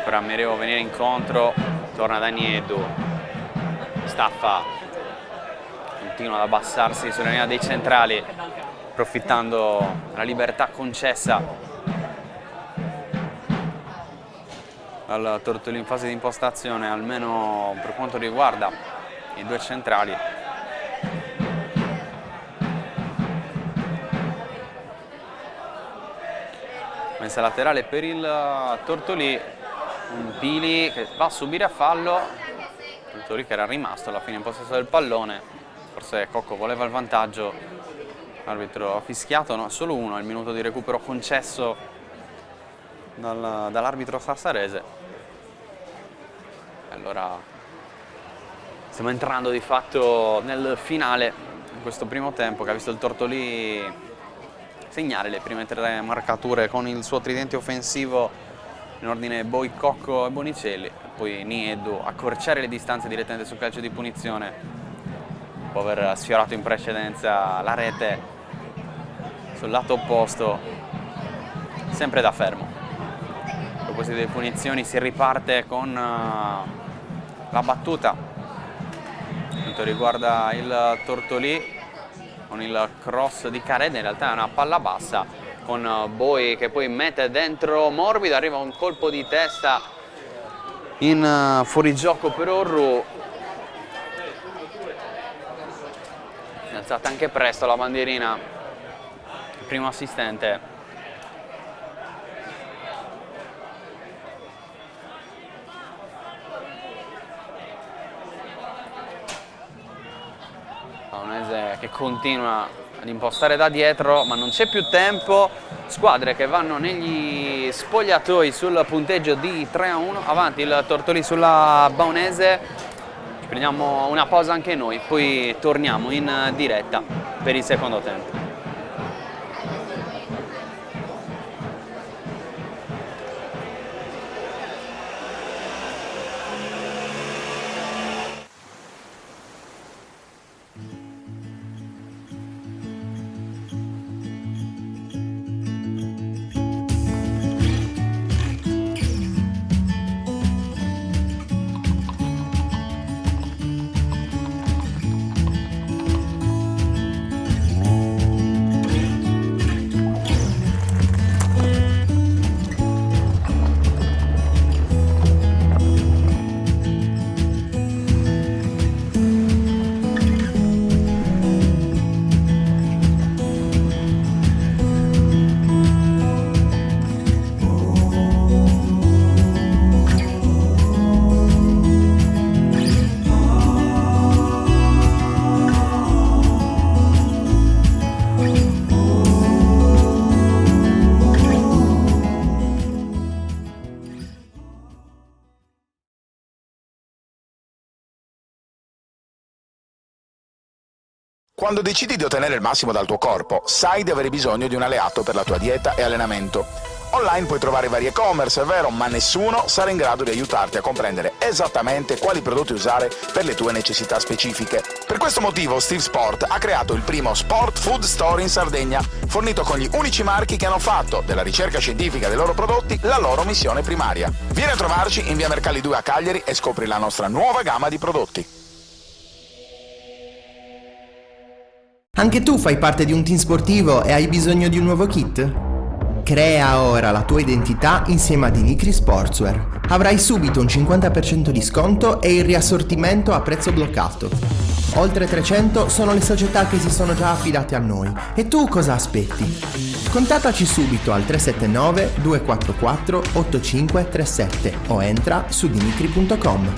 S1: Per Ammireo venire incontro, torna da Nieddu, staffa. Continua ad abbassarsi sulla linea dei centrali, approfittando della libertà concessa al Tortolì in fase di impostazione, almeno per quanto riguarda i due centrali. Messa laterale per il Tortolì, un Pili che va a subire a fallo, il Tortolì che era rimasto alla fine in possesso del pallone. Forse Cocco voleva il vantaggio, l'arbitro ha fischiato, no, solo uno, il minuto di recupero concesso dall'arbitro sassarese. Allora stiamo entrando di fatto nel finale di questo primo tempo che ha visto il Tortolì segnare le prime 3 marcature con il suo tridente offensivo in ordine Boi, Cocco e Bonicelli, poi Nieddu accorciare le distanze direttamente sul calcio di punizione, dopo aver sfiorato in precedenza la rete sul lato opposto, sempre da fermo. Dopo queste punizioni si riparte con la battuta per quanto riguarda il Tortolì, con il cross di Caredda, in realtà è una palla bassa, con Boi che poi mette dentro morbido, arriva un colpo di testa in fuorigioco per Orru. È alzata anche presto la bandierina, il primo assistente. Baonese che continua ad impostare da dietro, ma non c'è più tempo. Squadre che vanno negli spogliatoi sul punteggio di 3-1, avanti il Tortolì sulla Baonese. Prendiamo una pausa anche noi, poi torniamo in diretta per il secondo tempo.
S2: Quando decidi di ottenere il massimo dal tuo corpo, sai di avere bisogno di un alleato per la tua dieta e allenamento. Online puoi trovare vari e-commerce, è vero, ma nessuno sarà in grado di aiutarti a comprendere esattamente quali prodotti usare per le tue necessità specifiche. Per questo motivo Steve Sport ha creato il primo Sport Food Store in Sardegna, fornito con gli unici marchi che hanno fatto della ricerca scientifica dei loro prodotti la loro missione primaria. Vieni a trovarci in via Mercalli 2 a Cagliari e scopri la nostra nuova gamma di prodotti.
S3: Anche tu fai parte di un team sportivo e hai bisogno di un nuovo kit? Crea ora la tua identità insieme a Dinicri Sportswear. Avrai subito un 50% di sconto e il riassortimento a prezzo bloccato. Oltre 300 sono le società che si sono già affidate a noi. E tu cosa aspetti? Contattaci subito al 379 244 8537 o entra su dinicri.com.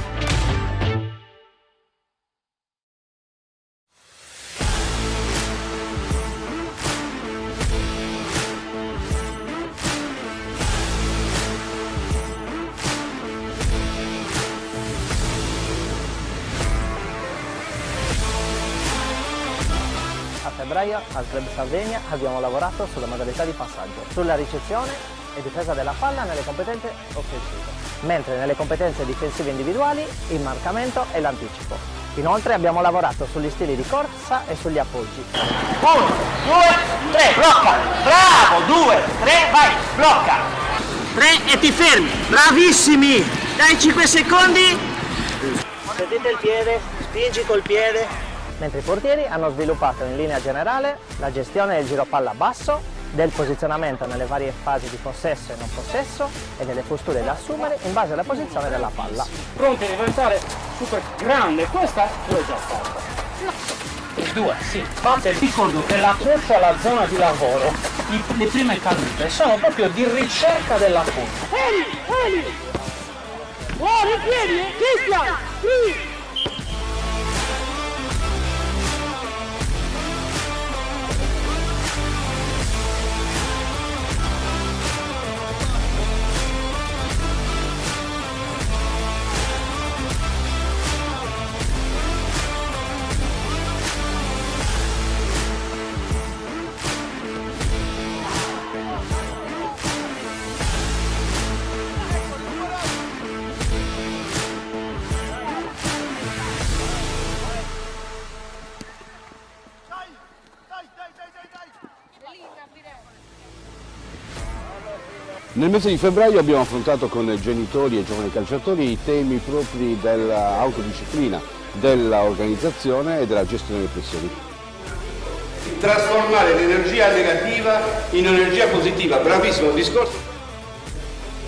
S4: A febbraio al Club Sardegna abbiamo lavorato sulla modalità di passaggio, sulla ricezione e difesa della palla nelle competenze offensive, mentre nelle competenze difensive individuali il marcamento e l'anticipo. Inoltre abbiamo lavorato sugli stili di corsa e sugli appoggi. 1, 2, 3, blocca! Bravo! 2, 3, vai! Blocca! 3 e ti fermi! Bravissimi! Dai 5 secondi! Sentite il piede, spingi col piede. Mentre i portieri hanno sviluppato in linea generale la gestione del giro palla basso, del posizionamento nelle varie fasi di possesso e non possesso e delle posture da assumere in base alla posizione della palla.
S5: Pronti a diventare super grande, questa l'ho già fatta. E 2, sì. Ma ti ricordo che la corsa alla zona di lavoro, le prime cadute sono proprio di ricerca della corsa. Eli! Buoni piedi, Cristian! Sì!
S6: Nel mese di febbraio abbiamo affrontato con genitori e giovani calciatori i temi propri dell'autodisciplina, dell'organizzazione e della gestione delle pressioni.
S7: Trasformare l'energia negativa in energia positiva, bravissimo discorso.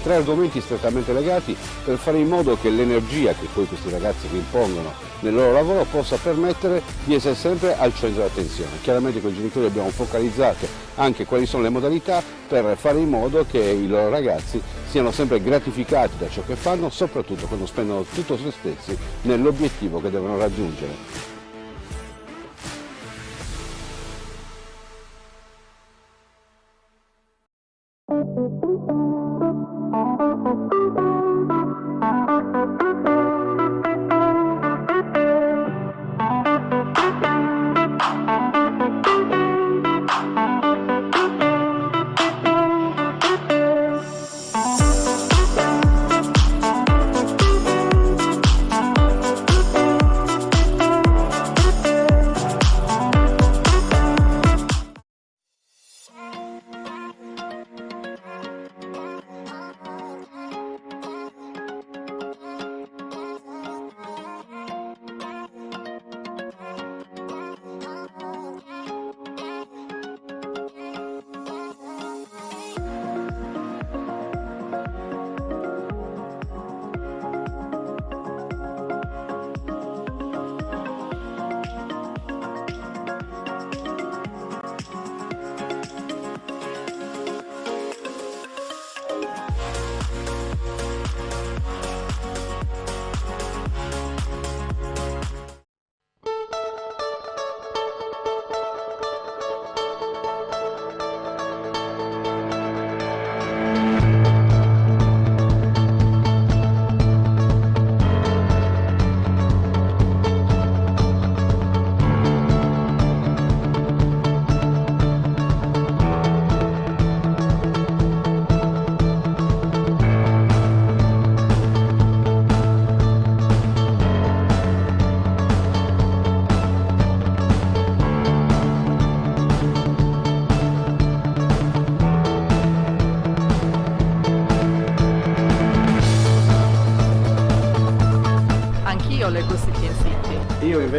S6: 3 argomenti strettamente legati per fare in modo che l'energia che poi questi ragazzi rimpongono nel loro lavoro possa permettere di essere sempre al centro dell'attenzione. Chiaramente con i genitori abbiamo focalizzato anche quali sono le modalità per fare in modo che i loro ragazzi siano sempre gratificati da ciò che fanno, soprattutto quando spendono tutto se stessi nell'obiettivo che devono raggiungere.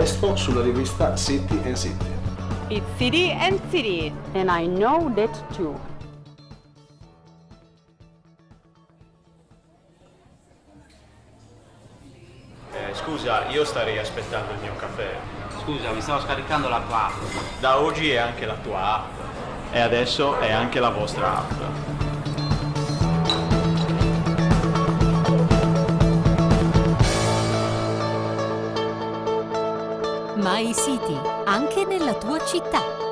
S8: presto sulla rivista City and City.
S9: It's City and City, and I know that too.
S10: Scusa, io starei aspettando il mio caffè.
S5: Scusa, mi stavo scaricando la tua app.
S10: Da oggi è anche la tua app. E adesso è anche la vostra app.
S11: My City, anche nella tua città.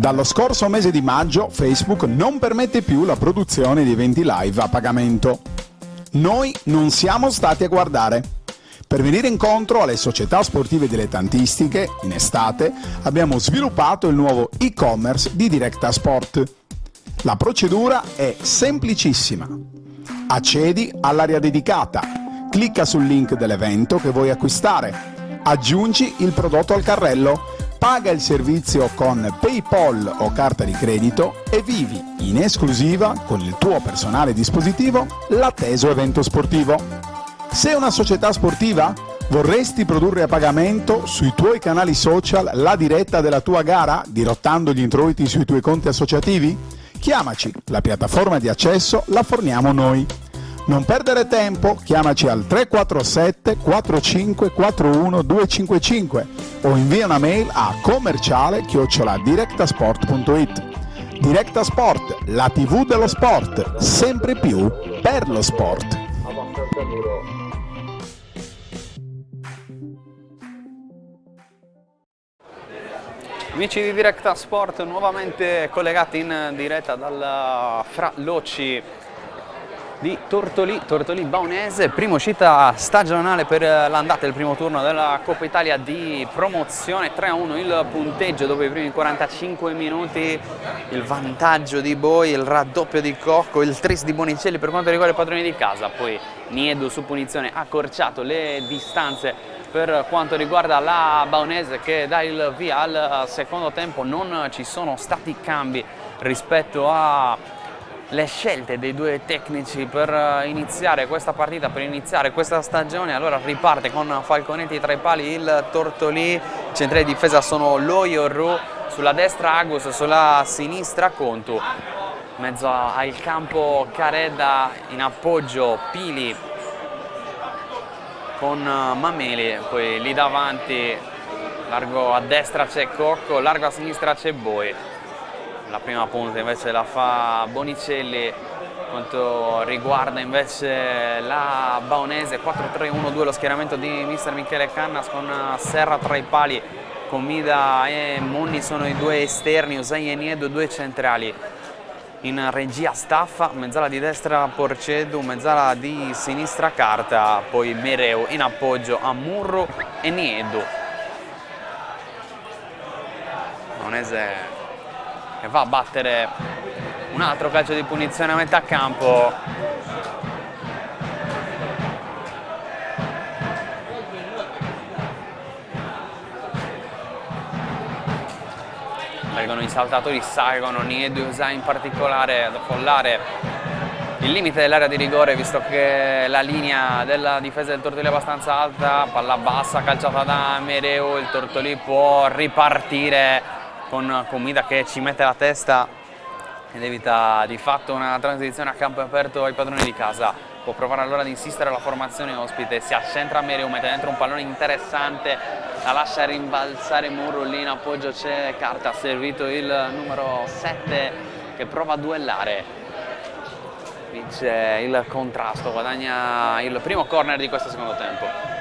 S2: Dallo scorso mese di maggio Facebook non permette più la produzione di eventi live a pagamento. Noi non siamo stati a guardare. Per venire incontro alle società sportive dilettantistiche, in estate abbiamo sviluppato il nuovo e-commerce di Directa Sport. La procedura è semplicissima. Accedi all'area dedicata, clicca sul link dell'evento che vuoi acquistare, aggiungi il prodotto al carrello, paga il servizio con PayPal o carta di credito e vivi in esclusiva con il tuo personale dispositivo l'atteso evento sportivo. Sei una società sportiva? Vorresti produrre a pagamento sui tuoi canali social la diretta della tua gara, dirottando gli introiti sui tuoi conti associativi? Chiamaci, la piattaforma di accesso la forniamo noi. Non perdere tempo, chiamaci al 347 45 41 255 o invia una mail a commerciale@directasport.it. Directa Sport, la TV dello sport, sempre più per lo sport.
S1: Amici di Directa Sport, nuovamente collegati in diretta dal Fra Locci di Tortolì Baunese, prima uscita stagionale per l'andata del primo turno della Coppa Italia di promozione. 3-1 il punteggio dopo i primi 45 minuti, il vantaggio di Boi, il raddoppio di Cocco, il tris di Bonicelli per quanto riguarda i padroni di casa, poi Niedu su punizione ha accorciato le distanze per quanto riguarda la Baunese, che dà il via al secondo tempo. Non ci sono stati cambi rispetto a le scelte dei due tecnici per iniziare questa partita, per iniziare questa stagione. Allora riparte con Falconetti tra i pali il Tortolì, centrali di difesa sono Loiorru, sulla destra Agus, sulla sinistra Contu, in mezzo al campo Caredda, in appoggio Pili con Mameli, poi lì davanti largo a destra c'è Cocco, largo a sinistra c'è Boi. La prima punta invece la fa Bonicelli. Quanto riguarda invece la Baunese, 4-3-1-2 lo schieramento di mister Michele Cannas, con Serra tra i pali, Comida e Monni sono i due esterni, Usai e Niedo due centrali. In regia Staffa, mezzala di destra Porcedu, mezzala di sinistra Carta, poi Mereu in appoggio a Murru e Niedu. Baunese che va a battere un altro calcio di punizione a metà campo. Vengono i saltatori, salgono Niedu e Usai in particolare ad affollare il limite dell'area di rigore, visto che la linea della difesa del Tortolì è abbastanza alta. Palla bassa calciata da Mereu, il Tortolì può ripartire con Comida che ci mette la testa ed evita di fatto una transizione a campo aperto ai padroni di casa. Può provare allora ad insistere la formazione ospite, si accentra Mereu, mette dentro un pallone interessante, la lascia rimbalzare Murru, lì in appoggio c'è Carta, ha servito il numero 7 che prova a duellare, vince il contrasto, guadagna il primo corner di questo secondo tempo.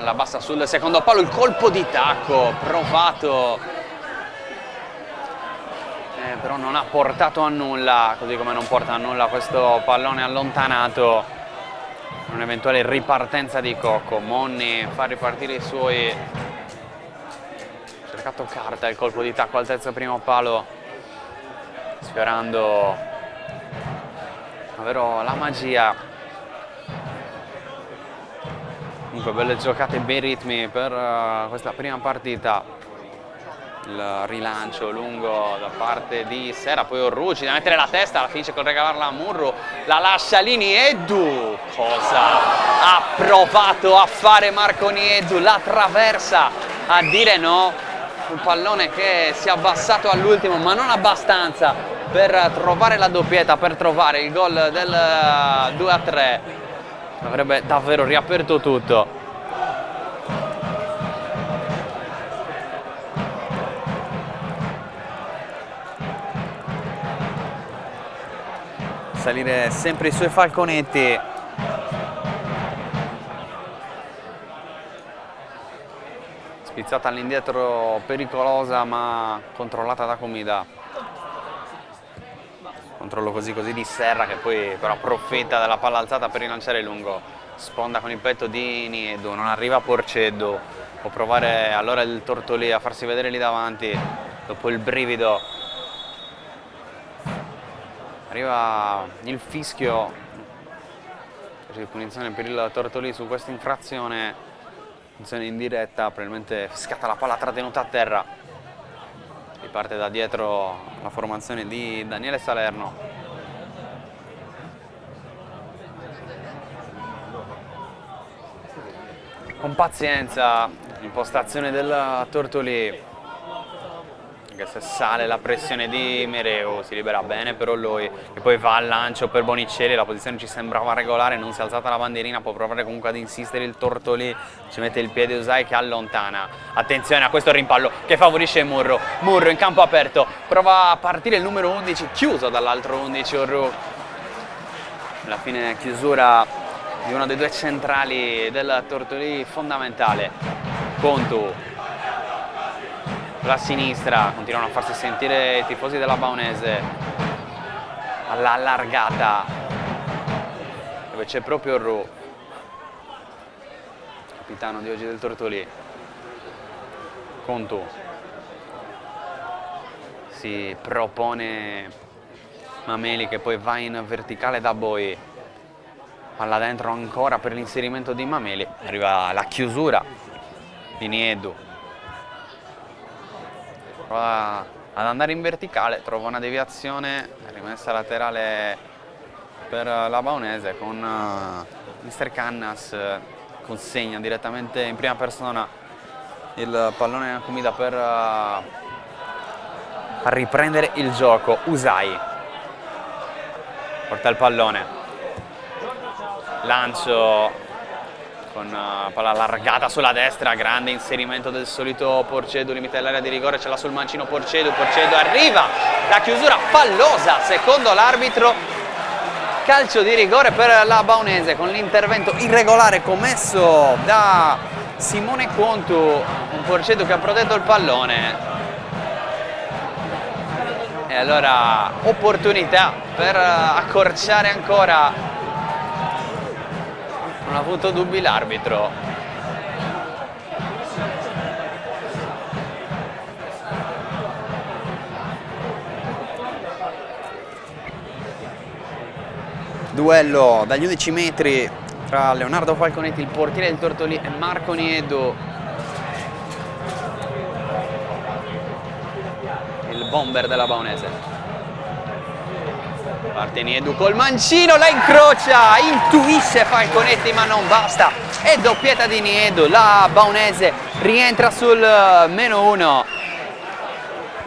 S1: La bassa sul secondo palo, il colpo di tacco provato, però non ha portato a nulla, così come non porta a nulla questo pallone allontanato. Un'eventuale ripartenza di Cocco, Monni fa ripartire i suoi, cercato Carta, il colpo di tacco al terzo primo palo, sfiorando davvero la magia. Comunque belle giocate, bei ritmi per questa prima partita. Il rilancio lungo da parte di Serra, poi Orrucci da mettere la testa, la finisce con regalarla a Murru, la lascia lì Niedu. Cosa ha provato a fare Marco Niedu? La traversa a dire no, un pallone che si è abbassato all'ultimo, ma non abbastanza per trovare la doppietta, per trovare il gol del 2-3. Avrebbe davvero riaperto tutto. Salire sempre i suoi Falconetti. Spizzata all'indietro pericolosa, ma controllata da Comida. Controllo così di Serra, che poi però approfitta della palla alzata per rilanciare lungo. Sponda con il petto di Niedu, non arriva Porcedu. Può provare allora il Tortolì a farsi vedere lì davanti. Dopo il brivido arriva il fischio di punizione per il Tortolì su questa infrazione. Punizione in diretta, probabilmente scatta la palla trattenuta a terra. Riparte da dietro la formazione di Daniele Salerno. con pazienza, impostazione del Tortolì, anche se sale la pressione di Mereu, si libera bene però lui, e poi va al lancio per Bonicelli, la posizione ci sembrava regolare, non si è alzata la bandierina, può provare comunque ad insistere il Tortolì, ci mette il piede Usai che allontana, attenzione a questo rimpallo che favorisce Murru in campo aperto, prova a partire il numero 11, chiuso dall'altro 11 Orru, alla fine chiusura di uno dei due centrali del Tortolì fondamentale. Contu la sinistra, continuano a farsi sentire i tifosi della Baunese all'allargata dove c'è proprio Orru, capitano di oggi del Tortolì. Contu si propone Mameli che poi va in verticale da Boi, palla dentro ancora per l'inserimento di Mameli, arriva la chiusura di Niedu, prova ad andare in verticale, trova una deviazione, rimessa laterale per la Baunese con Mr. Cannas, consegna direttamente in prima persona il pallone a Kumida per riprendere il gioco. Usai porta il pallone, lancio con palla allargata sulla destra, grande inserimento del solito Porcedu, limite dell'area di rigore, ce l'ha sul mancino Porcedu arriva, la chiusura fallosa secondo l'arbitro, calcio di rigore per la Baunese con l'intervento irregolare commesso da Simone Contu, un Porcedu che ha protetto il pallone, e allora opportunità per accorciare ancora. Non ha avuto dubbi l'arbitro. Duello dagli 11 metri tra Leonardo Falconetti, il portiere del Tortolì, e Marco Niedu, il bomber della Baunese. Parte Niedu col mancino, la incrocia, intuisce Falconetti ma non basta, è doppietta di Niedu, la Baunese rientra sul -1,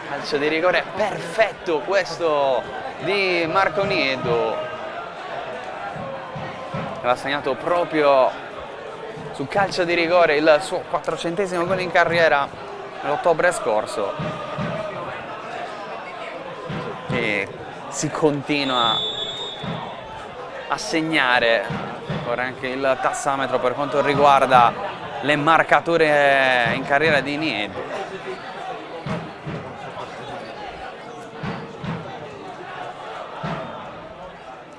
S1: calcio di rigore perfetto questo di Marco Niedu, aveva segnato proprio su calcio di rigore il suo 400° gol in carriera nell'ottobre scorso, e si continua a segnare ora anche il tassametro per quanto riguarda le marcature in carriera di Niedu.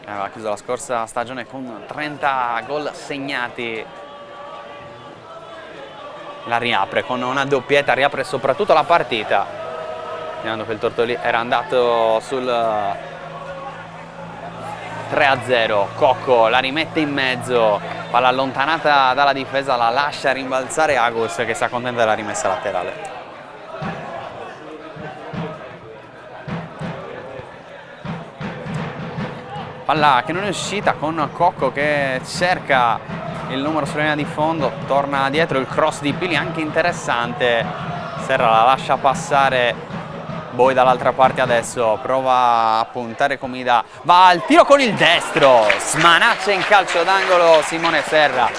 S1: Aveva chiuso la scorsa stagione con 30 gol segnati, la riapre con una doppietta, riapre soprattutto la partita, che il Tortolì era andato sul 3-0, Cocco la rimette in mezzo, palla allontanata dalla difesa, la lascia rimbalzare Agus che si accontenta della rimessa laterale. Palla che non è uscita con Cocco che cerca il numero sulla linea di fondo, torna dietro, il cross di Pili anche interessante, Serra la lascia passare, Boi dall'altra parte adesso, prova a puntare Comida, va al tiro con il destro, smanaccia in calcio d'angolo Simone Serra,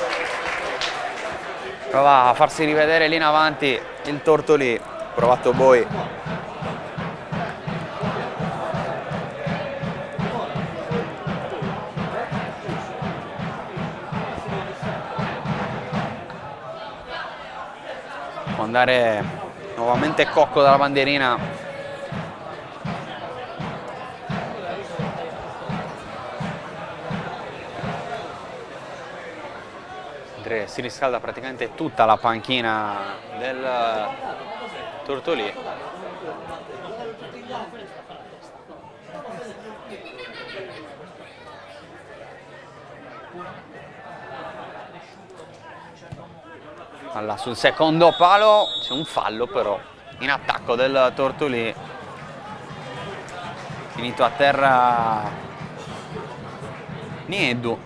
S1: prova a farsi rivedere lì in avanti il Tortolì, provato Boi, può andare nuovamente Cocco dalla bandierina. Si riscalda praticamente tutta la panchina del Tortolì. Palla sul secondo palo, c'è un fallo però in attacco del Tortolì, finito a terra Niedu,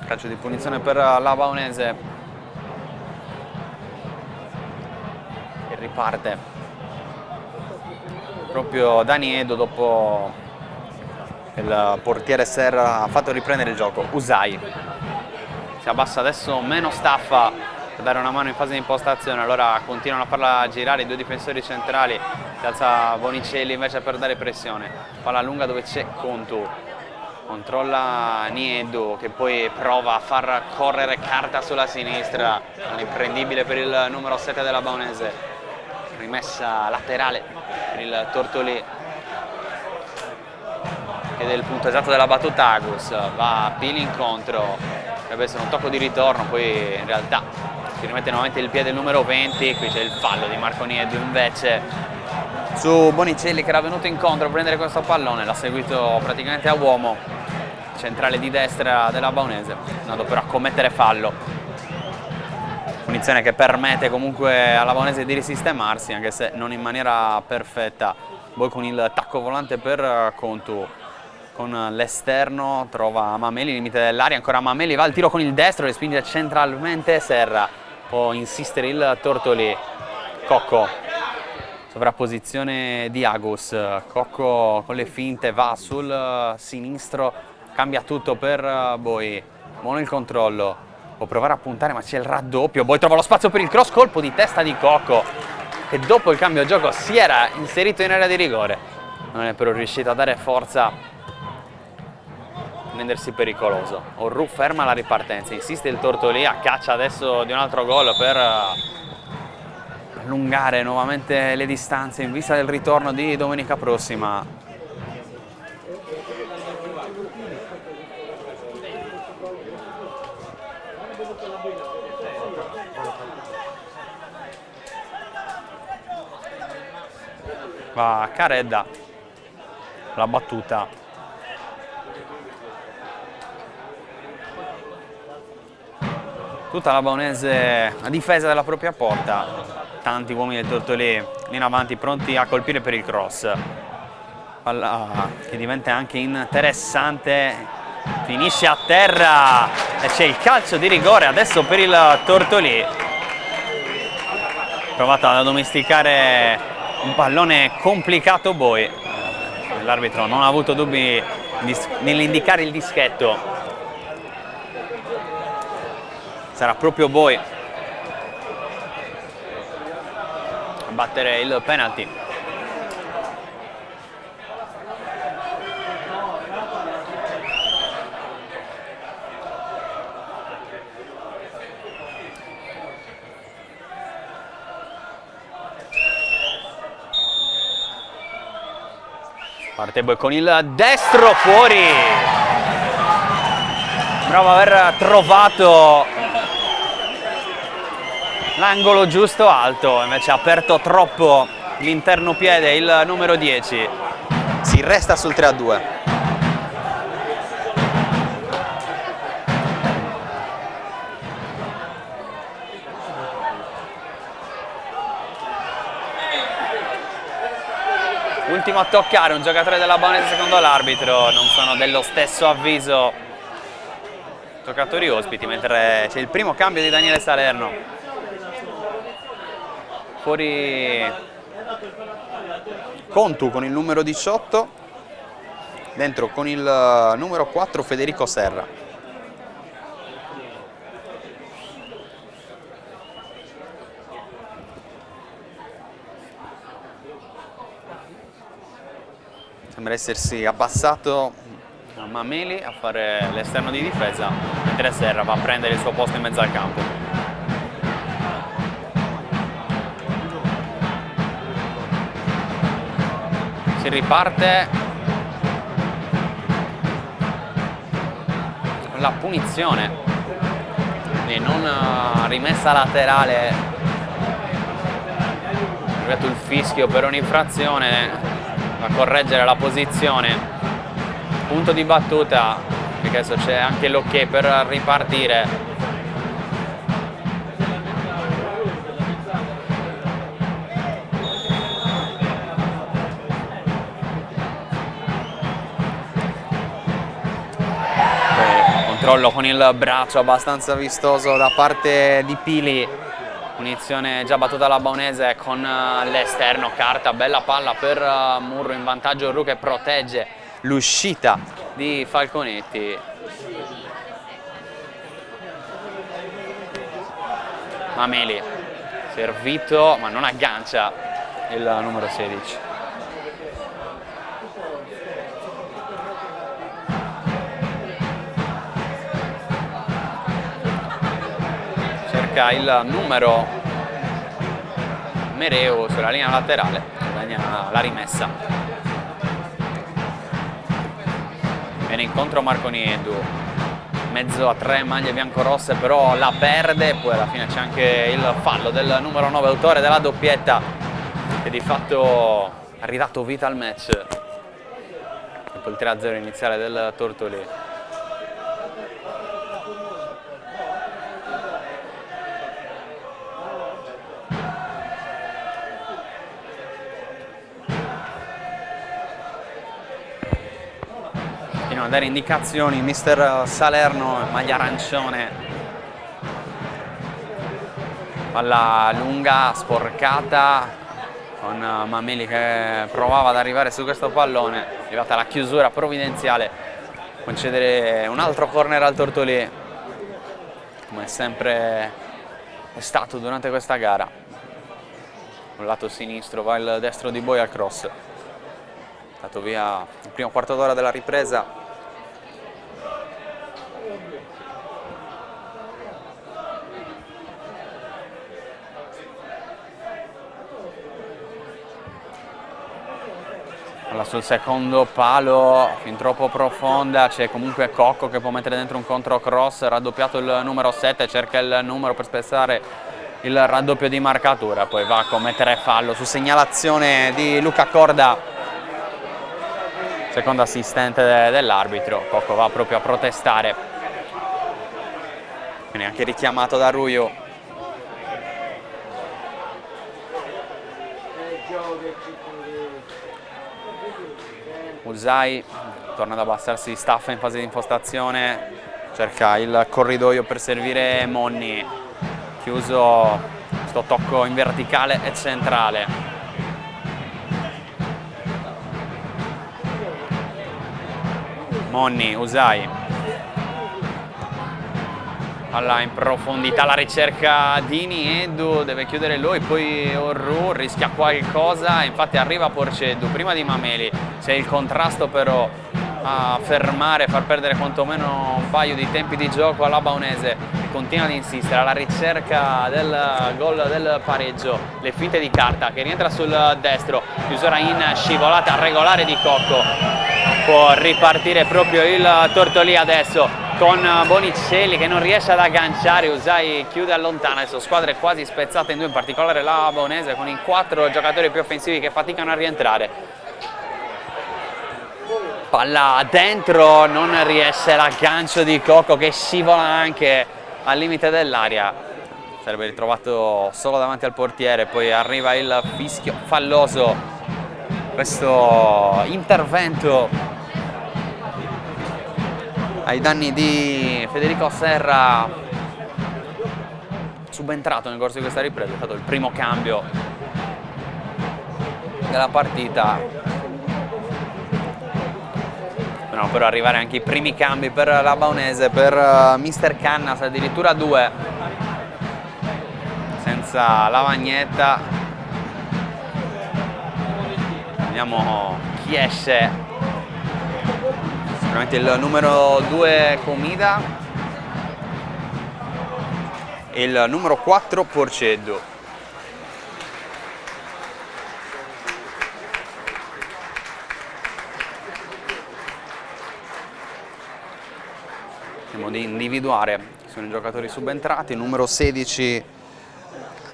S1: calcio di punizione per la Baunese. riparte proprio Dani Edo dopo che il portiere Serra ha fatto riprendere il gioco. Usai si abbassa adesso meno Staffa per dare una mano in fase di impostazione, allora continuano a farla girare i due difensori centrali, si alza Bonicelli invece per dare pressione, palla lunga dove c'è Contu, controlla Niedo che poi prova a far correre Carta sulla sinistra, imprendibile per il numero 7 della Baunese, rimessa laterale per il Tortolì, che è il punto esatto della battuta. Agus va Pili incontro, dovrebbe essere un tocco di ritorno, poi in realtà si rimette nuovamente il piede il numero 20, qui c'è il fallo di Marco Niedo invece su Bonicelli che era venuto incontro a prendere questo pallone, l'ha seguito praticamente a uomo, centrale di destra della Baunese, andando però a commettere fallo, punizione che permette comunque alla Baunese di risistemarsi anche se non in maniera perfetta. Poi con il tacco volante per Contu, con l'esterno trova Mameli, limite dell'area, ancora Mameli, va al tiro con il destro, le spinge centralmente Serra, può insistere il Tortolì, Cocco, sovrapposizione di Agus, Cocco con le finte va sul sinistro, cambia tutto per Boi, buono il controllo, può provare a puntare ma c'è il raddoppio, Boi trova lo spazio per il cross, colpo di testa di Cocco che dopo il cambio gioco si era inserito in area di rigore, non è però riuscito a dare forza, rendersi pericoloso. Orru ferma la ripartenza, insiste il Tortolì a caccia adesso di un altro gol per allungare nuovamente le distanze in vista del ritorno di domenica prossima. Va Caredda, la battuta. Tutta la Baunese a difesa della propria porta, tanti uomini del Tortolì lì in avanti pronti a colpire per il cross, palla che diventa anche interessante, finisce a terra e c'è il calcio di rigore adesso per il Tortolì, provato ad addomesticare un pallone complicato Boi, l'arbitro non ha avuto dubbi nell'indicare il dischetto, sarà proprio Boi a battere il penalty. Parte Boi con il destro fuori, bravo aver trovato l'angolo giusto alto, invece ha aperto troppo l'interno piede il numero 10, si resta sul 3-2. Ultimo a toccare un giocatore della Baunese secondo l'arbitro, non sono dello stesso avviso giocatori ospiti, mentre c'è il primo cambio di Daniele Salerno. Fuori Contu con il numero 18, dentro con il numero 4 Federico Serra. Sembra essersi abbassato Mameli a fare l'esterno di difesa, mentre Serra va a prendere il suo posto in mezzo al campo. Si riparte la punizione di non rimessa laterale, è arrivato il fischio per un'infrazione a correggere la posizione, punto di battuta perché adesso c'è anche l'ok per ripartire. Controllo con il braccio abbastanza vistoso da parte di Pili, Punizione già battuta dalla Baunese con l'esterno, carta, bella palla per Murru, in vantaggio Ru che protegge l'uscita di Falconetti. Mameli, servito ma non aggancia il numero 16. Cerca il numero Mereu sulla linea laterale, guadagna la rimessa. Viene incontro Marconieddu, mezzo a 3 maglie biancorosse, però la perde, poi alla fine c'è anche il fallo del numero 9, autore della doppietta, che di fatto ha ridato vita al match dopo il 3-0 iniziale del Tortolì. Continua a dare indicazioni mister Salerno, maglia arancione, palla lunga, sporcata, con Mameli che provava ad arrivare su questo pallone. È arrivata la chiusura provvidenziale, concedere un altro corner al Tortolì, come sempre è stato durante questa gara. Sul lato sinistro va il destro di Boia al cross. Dato via il primo quarto d'ora della ripresa. Palla sul secondo palo, fin troppo profonda, c'è comunque Cocco che può mettere dentro un controcross, raddoppiato il numero 7, cerca il numero per spezzare il raddoppio di marcatura, poi va a commettere fallo su segnalazione di Luca Corda, secondo assistente dell'arbitro. Cocco va proprio a protestare, viene anche richiamato da Ruio. Usai torna ad abbassarsi, staffa in fase di impostazione, cerca il corridoio per servire Monni, chiuso sto tocco in verticale e centrale. Monni, Usai, palla in profondità, la ricerca di Nieddu, deve chiudere lui, poi Orru rischia qualcosa, infatti arriva Porceddu prima di Mameli, c'è il contrasto però a fermare, far perdere quantomeno un paio di tempi di gioco alla Baunese, che continua ad insistere alla ricerca del gol del pareggio, le finte di carta che rientra sul destro, chiusura in scivolata regolare di Cocco, può ripartire proprio il Tortolì adesso con Bonicelli che non riesce ad agganciare, Usai chiude allontana, adesso squadre quasi spezzate in due, in particolare la Baunese con i 4 giocatori più offensivi che faticano a rientrare. Palla dentro, non riesce l'aggancio di Cocco che scivola anche al limite dell'area, sarebbe ritrovato solo davanti al portiere, poi arriva il fischio falloso, questo intervento ai danni di Federico Serra, subentrato nel corso di questa ripresa, è stato il primo cambio della partita. Per arrivare anche i primi cambi per la Baunese, per mister Cannas addirittura 2, senza Lavagnetta. Vediamo chi esce, sicuramente il numero 2 Comida e il numero 4 Porceddu. Di individuare chi sono i giocatori subentrati, numero 16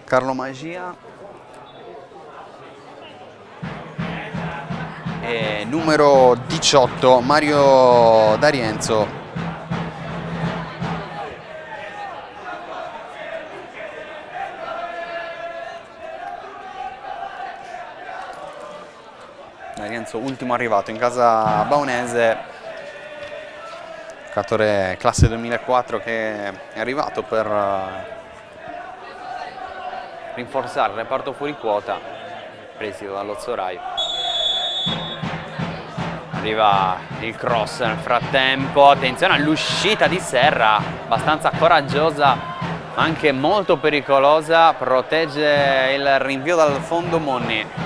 S1: Carlo Magia e numero 18 Mario D'Arienzo. D'Arienzo ultimo arrivato in casa baunese, giocatore classe 2004 che è arrivato per rinforzare il reparto fuori quota, prestito dallo Zorai. Arriva il cross nel frattempo, attenzione all'uscita di Serra, abbastanza coraggiosa ma anche molto pericolosa, protegge il rinvio dal fondo Monni.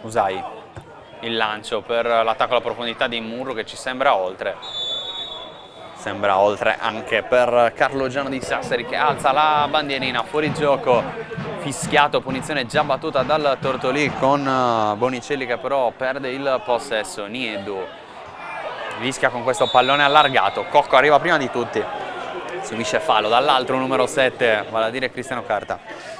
S1: Usai il lancio per l'attacco alla profondità di Murro che ci sembra oltre. Sembra oltre anche per Carlo Giano di Sassari che alza la bandierina, fuori gioco, fischiato, punizione già battuta dal Tortolì con Bonicelli che però perde il possesso. Niedu rischia con questo pallone allargato, Cocco arriva prima di tutti, subisce fallo dall'altro numero 7, vale a dire Cristiano Carta.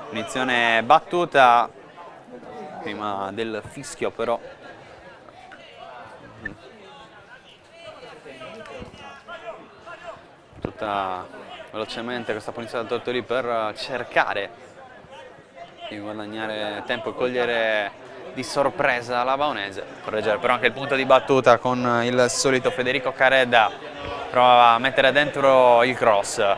S1: Punizione battuta prima del fischio però. Tutta velocemente questa punizione del Tortolì per cercare di guadagnare tempo e cogliere di sorpresa la Baonese. Correggere però anche il punto di battuta con il solito Federico Caredda, prova a mettere dentro il cross.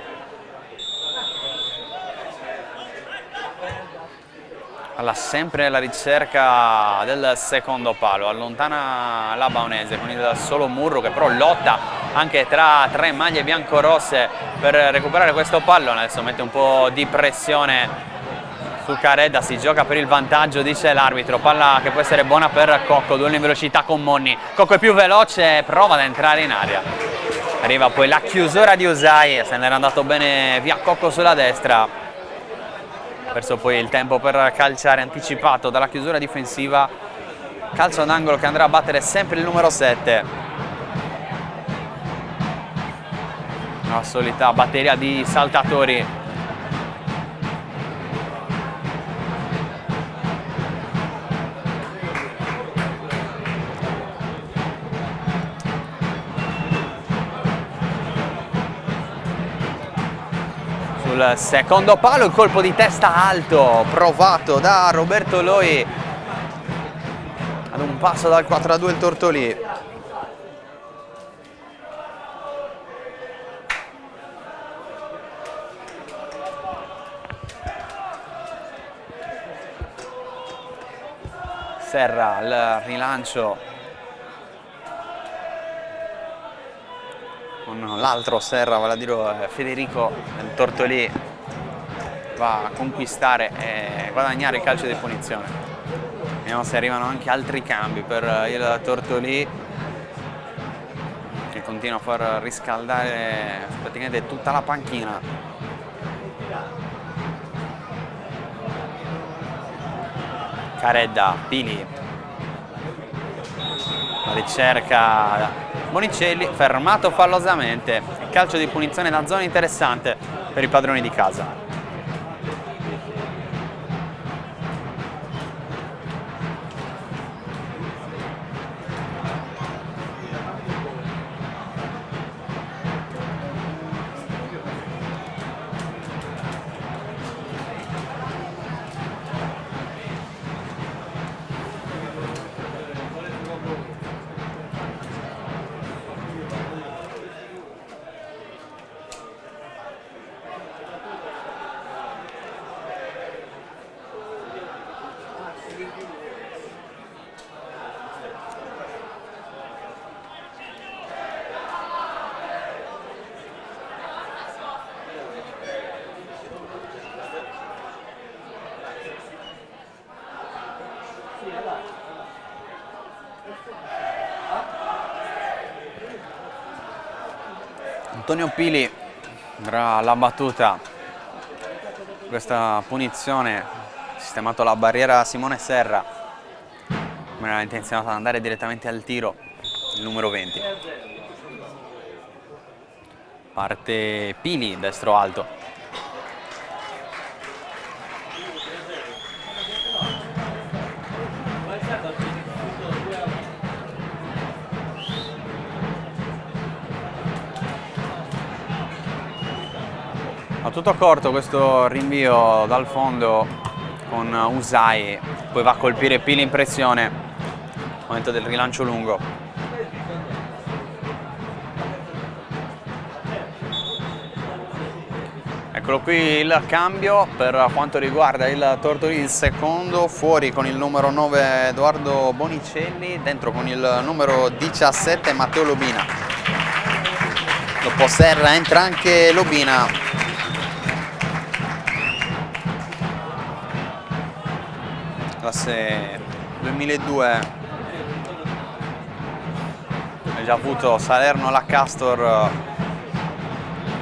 S1: Alla sempre la ricerca del secondo palo, allontana la Baonese con il solo Murro che però lotta anche tra tre maglie biancorosse per recuperare questo pallone. Adesso mette un po' di pressione su Caredda, si gioca per il vantaggio, dice l'arbitro. Palla che può essere buona per Cocco, duello in velocità con Monni. Cocco è più veloce, prova ad entrare in aria. Arriva poi la chiusura di Usai, se n'era andato bene via Cocco sulla destra. Perso poi il tempo per calciare, anticipato dalla chiusura difensiva. Calcio d'angolo che andrà a battere sempre il numero 7. La solita batteria di saltatori. Sul secondo palo il colpo di testa alto provato da Roberto Loi ad un passo dal 4-2 il Tortolì. Serra al rilancio con l'altro Serra, vale a dire Federico del Tortolì, va a conquistare e guadagnare il calcio di punizione. Vediamo se arrivano anche altri cambi per il Tortolì che continua a far riscaldare praticamente tutta la panchina. Caredda, Pili, la ricerca Bonicelli, fermato fallosamente. Calcio di punizione da zona interessante per i padroni di casa. Antonio Pili andrà alla battuta. Questa punizione, sistemato la barriera Simone Serra, ma era intenzionato ad andare direttamente al tiro il numero 20. Parte Pili, destro alto. A tutto corto questo rinvio dal fondo con Usai, poi va a colpire Pili in pressione, momento del rilancio lungo. Eccolo qui il cambio per quanto riguarda il Tortolì, il secondo, fuori con il numero 9 Edoardo Bonicelli, dentro con il numero 17 Matteo Lobina. Dopo Serra entra anche Lobina. Classe 2002, ha già avuto Salerno alla Castor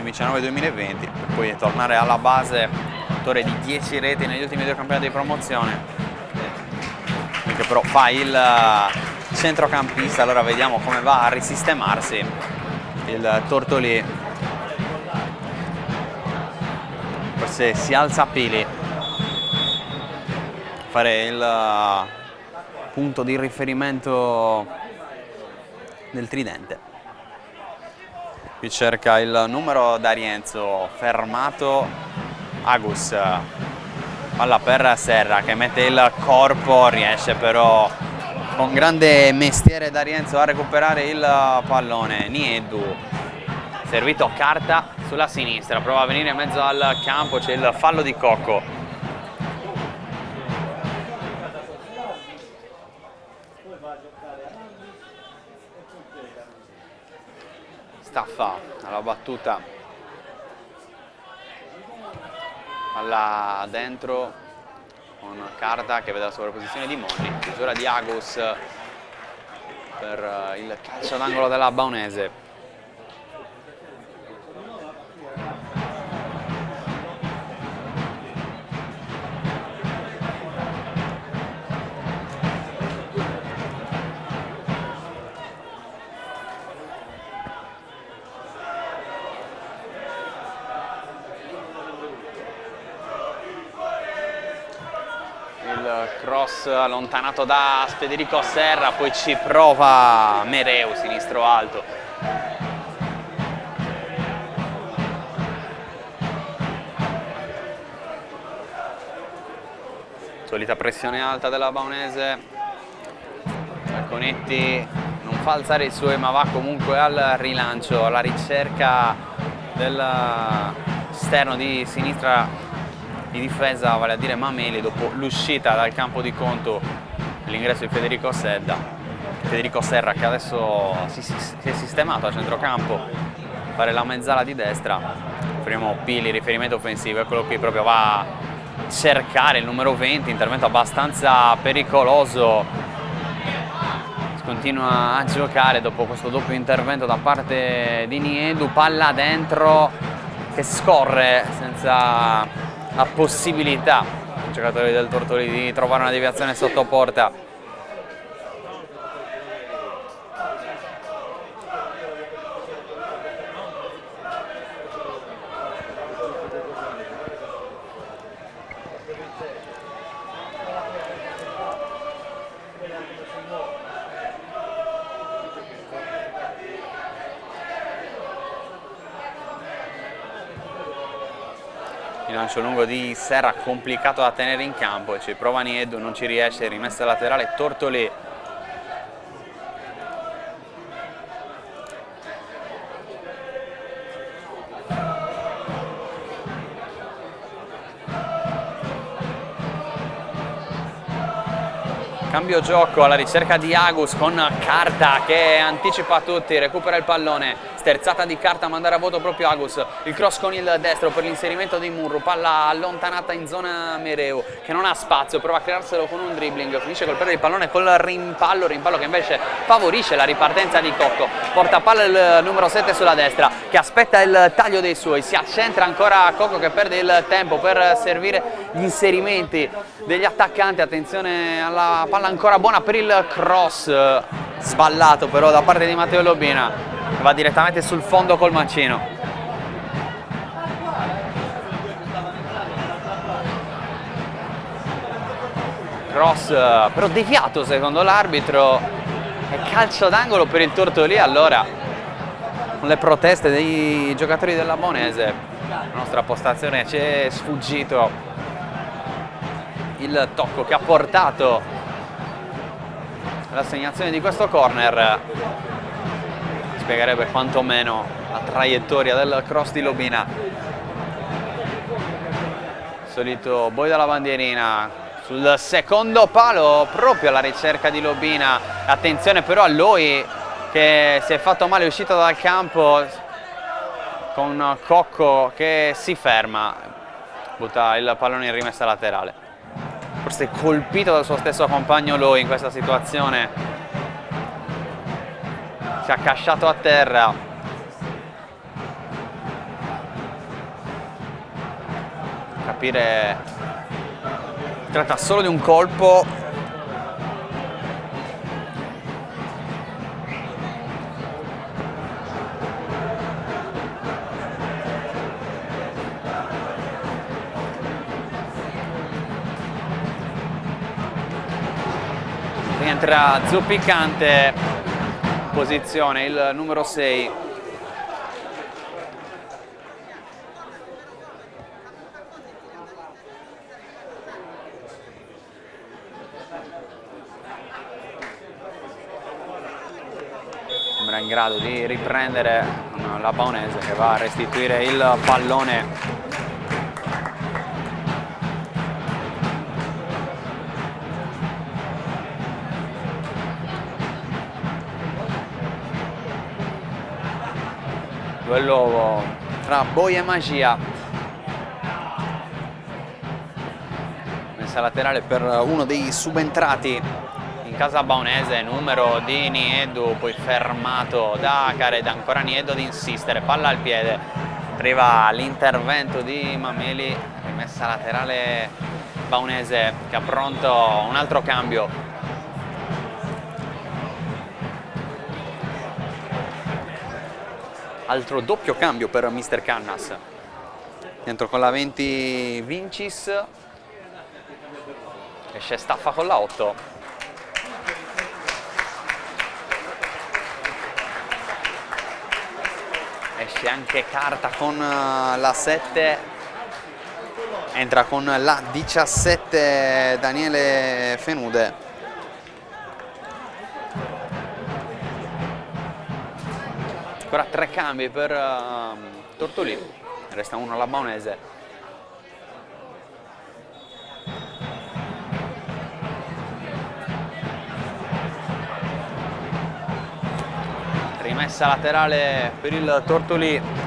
S1: 2019-2020, per poi tornare alla base, autore di 10 reti negli ultimi 2 campionati di promozione, che però fa il centrocampista. Allora vediamo come va a risistemarsi il Tortolì. Forse si alza Pili, fare il punto di riferimento del tridente. Qui cerca il numero d'Arienzo, fermato Agus, palla per Serra che mette il corpo, riesce però con grande mestiere d'Arienzo a recuperare il pallone. Niedu, servito Carta sulla sinistra, prova a venire in mezzo al campo, c'è il fallo di Cocco. Staffa alla battuta, palla dentro con Carta che vede la sovrapposizione di Monni, chiusura di Agus per il calcio d'angolo della Baunese. Cross allontanato da Federico Serra, poi ci prova Mereu, sinistro alto. Solita pressione alta della Baunese. Conetti non fa alzare i suoi ma va comunque al rilancio, alla ricerca dell'esterno di sinistra di difesa, vale a dire Mameli, dopo l'uscita dal campo di conto, l'ingresso di Federico Serra che adesso si è sistemato a centrocampo, fare la mezzala di destra. Primo Pili, riferimento offensivo, eccolo qui, proprio va a cercare il numero 20, intervento abbastanza pericoloso, continua a giocare dopo questo doppio intervento da parte di Niedu, palla dentro che scorre senza la possibilità i giocatori del Tortolì di trovare una deviazione sotto porta. Il lancio lungo di Serra complicato da tenere in campo, ci prova Niedu, non ci riesce, rimessa laterale Tortolì. Cambio gioco alla ricerca di Agus con Carta che anticipa tutti, recupera il pallone, sterzata di Carta, mandare a vuoto proprio Agus, il cross con il destro per l'inserimento di Murru, palla allontanata in zona Mereu che non ha spazio, prova a crearselo con un dribbling, finisce col perdere il pallone col rimpallo che invece favorisce la ripartenza di Cocco, porta palla il numero 7 sulla destra che aspetta il taglio dei suoi, si accentra ancora Cocco che perde il tempo per servire gli inserimenti degli attaccanti, attenzione alla palla ancora buona per il cross, sballato però da parte di Matteo Lobina, che va direttamente sul fondo col mancino. Cross però deviato secondo l'arbitro, e calcio d'angolo per il Tortolì. Allora le proteste dei giocatori della Baonese. La nostra postazione ci è sfuggito il tocco che ha portato all'assegnazione di questo corner. Spiegherebbe quantomeno la traiettoria del cross di Lobina. Solito Boi dalla bandierina sul secondo palo, proprio alla ricerca di Lobina. Attenzione però a lui che si è fatto male, è uscito dal campo, con Cocco che si ferma, butta il pallone in rimessa laterale. Forse colpito dal suo stesso compagno lui in questa situazione, si è accasciato a terra. Capire, si tratta solo di un colpo. Rientra zoppicante, posizione il numero 6. Sembra in grado di riprendere la Baonese, che va a restituire il pallone . Duello tra Boi e Magia. Messa laterale per uno dei subentrati in casa baonese, numero di Niedu, poi fermato da Cared, ancora Niedu ad insistere, palla al piede, arriva l'intervento di Mameli, rimessa laterale baonese che ha pronto un altro cambio. Altro doppio cambio per Mister Cannas. Dentro con la 20 Vincis, esce Staffa con la 8. Esce anche Carta con la 7. Entra con la 17 Daniele Fenude. Ancora 3 cambi per Tortolì, resta uno alla Baonese. Rimessa laterale per il Tortolì.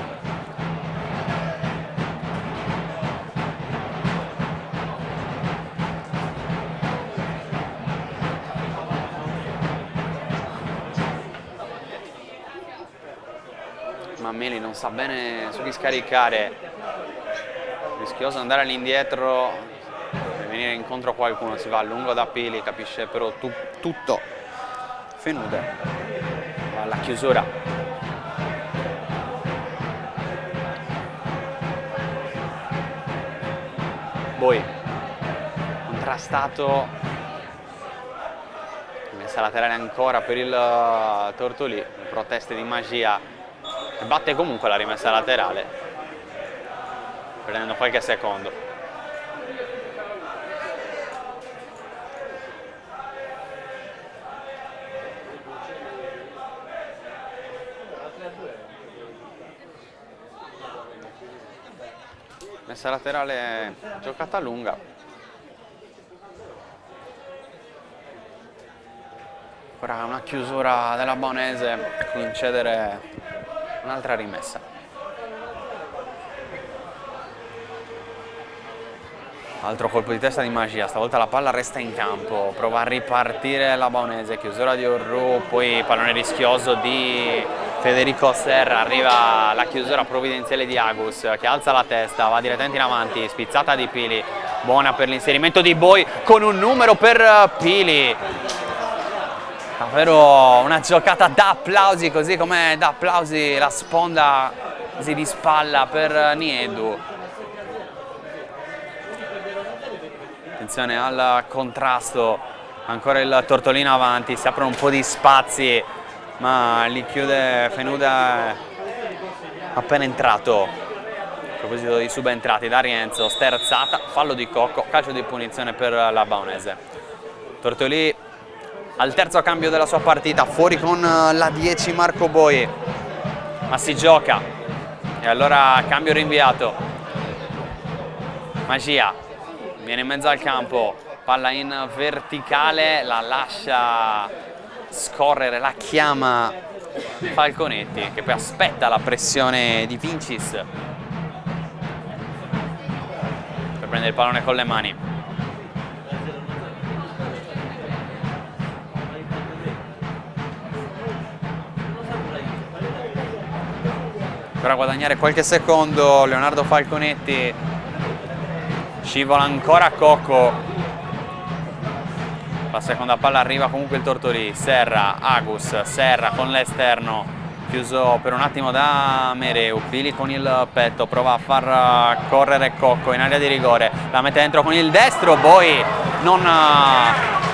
S1: Mameli non sa bene su chi scaricare, rischioso andare all'indietro e venire incontro a qualcuno, si va a lungo da Pili, capisce però tutto Fenude, alla chiusura. Boi contrastato, messa laterale ancora per il Tortolì, proteste di Magia. Batte comunque la rimessa laterale, prendendo qualche secondo. Messa laterale giocata lunga. Ora una chiusura della Baonese, concedere un'altra rimessa. Altro colpo di testa di Magia, stavolta la palla resta in campo, prova a ripartire la Baonese, chiusura di Orru, poi pallone rischioso di Federico Serra, arriva la chiusura provvidenziale di Agus che alza la testa, va direttamente in avanti, spizzata di Pili, buona per l'inserimento di Boi con un numero per Pili. Davvero una giocata da applausi, così come da applausi la sponda così di spalla per Niedu. Attenzione al contrasto, ancora il Tortolino avanti, si aprono un po' di spazi, ma li chiude Fenude appena entrato. A proposito di subentrati, da Rienzo, sterzata, fallo di Cocco, calcio di punizione per la Baunese. Tortolì al terzo cambio della sua partita, fuori con la 10 Marco Boi, ma si gioca e allora cambio rinviato. Magia viene in mezzo al campo, palla in verticale, la lascia scorrere, la chiama Falconetti che poi aspetta la pressione di Vincis per prendere il pallone con le mani. Per guadagnare qualche secondo Leonardo Falconetti, scivola ancora Cocco, la seconda palla arriva comunque il Tortolì, Serra, Agus, Serra con l'esterno, chiuso per un attimo da Mereu, Pili con il petto, prova a far correre Cocco in area di rigore, la mette dentro con il destro, poi non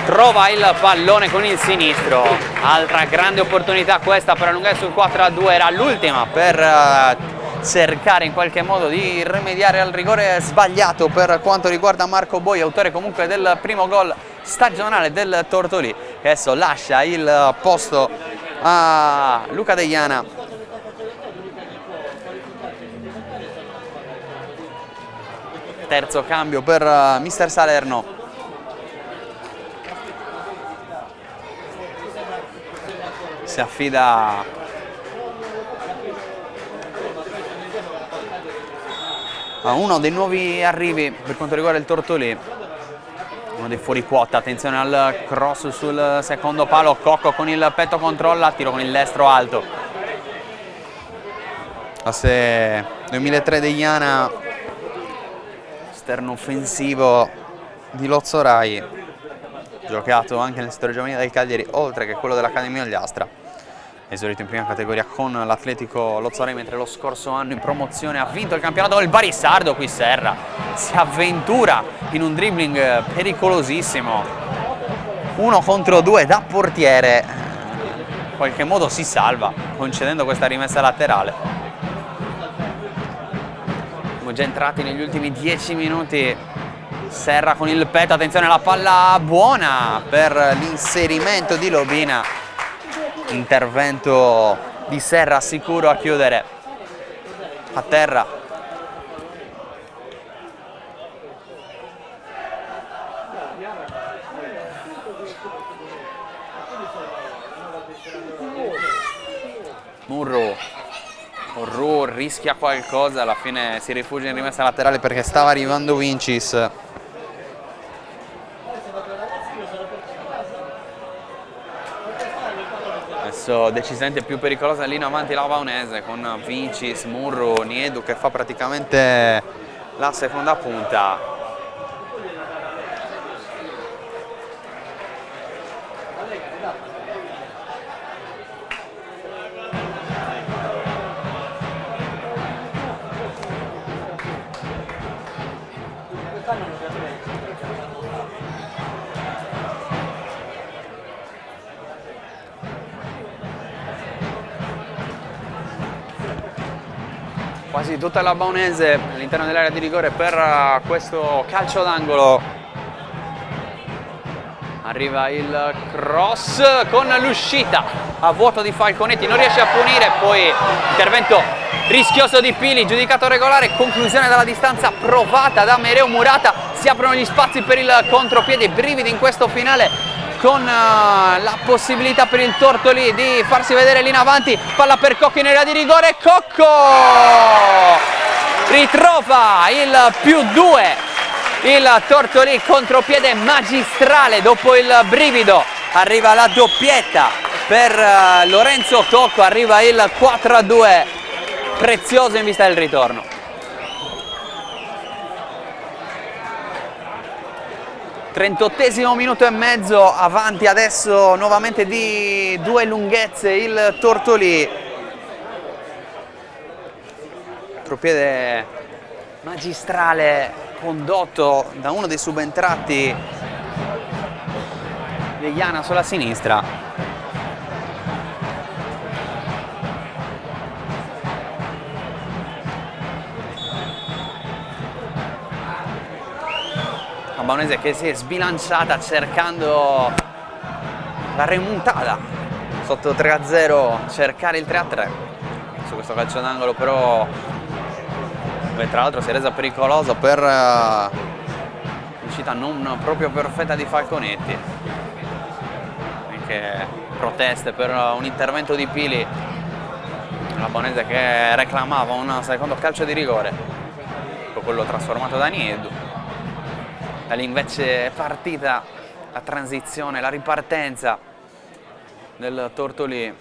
S1: trova il pallone con il sinistro. Altra grande opportunità questa per allungare sul 4-2, era l'ultima per cercare in qualche modo di rimediare al rigore sbagliato per quanto riguarda Marco Boi, autore comunque del primo gol stagionale del Tortolì, che adesso lascia il posto a Luca Deiana. Terzo cambio per mister Salerno. Si affida a uno dei nuovi arrivi per quanto riguarda il Tortolì, uno dei fuori quota. Attenzione al cross sul secondo palo, Cocco con il petto controlla, tiro con il destro alto. Classe 2003 Deiana, esterno offensivo di Lozzorai, giocato anche nel settore giovanile del Cagliari oltre che quello dell'Accademia Ogliastra. Esorito in prima categoria con l'Atletico Lozzorai, mentre lo scorso anno in promozione ha vinto il campionato del Barisardo. Qui Serra si avventura in un dribbling pericolosissimo, 1 contro 2 da portiere, in qualche modo si salva concedendo questa rimessa laterale. Siamo già entrati negli ultimi 10 minuti. Serra con il petto, attenzione alla palla buona per l'inserimento di Lobina. Intervento di Serra sicuro a chiudere a terra. Murru rischia qualcosa, alla fine si rifugia in rimessa laterale perché stava arrivando Vincis. Adesso decisamente più pericolosa lì in avanti la Baunese con Vincis, Murru, Niedu che fa praticamente la seconda punta. Quasi tutta la Baunese all'interno dell'area di rigore per questo calcio d'angolo. Arriva il cross con l'uscita a vuoto di Falconetti, non riesce a punire, poi intervento rischioso di Pili, giudicato regolare, conclusione dalla distanza provata da Mereu Murata. Si aprono gli spazi per il contropiede, brividi in questo finale con la possibilità per il Tortolì di farsi vedere lì in avanti. Palla per Cocco in area di rigore, Cocco ritrova il +2, il Tortolì, contropiede magistrale dopo il brivido. Arriva la doppietta per Lorenzo Cocco, arriva il 4-2 prezioso in vista del ritorno. Trentottesimo minuto e mezzo, avanti adesso nuovamente di 2 lunghezze il Tortolì. Contropiede magistrale condotto da uno dei subentrati Deiana sulla sinistra. La Baunese che si è sbilanciata cercando la remontata sotto 3-0, cercare il 3-3 su questo calcio d'angolo, però tra l'altro si è resa pericolosa per l'uscita non proprio perfetta di Falconetti. Anche proteste per un intervento di Pili, la Baunese che reclamava un secondo calcio di rigore, quello trasformato da Niedu. Da lì invece è partita la transizione, la ripartenza del Tortolì.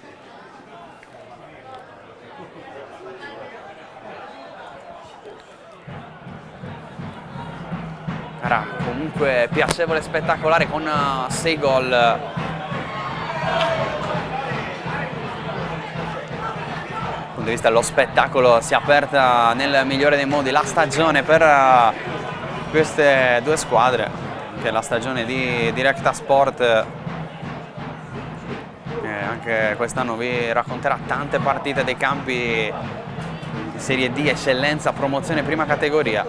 S1: Era comunque piacevole e spettacolare con 6 gol. Dal punto di vista dello spettacolo si è aperta nel migliore dei modi la stagione per queste due squadre, che è la stagione di Directa Sport. Anche quest'anno vi racconterà tante partite dei campi di Serie D, eccellenza, promozione, prima categoria.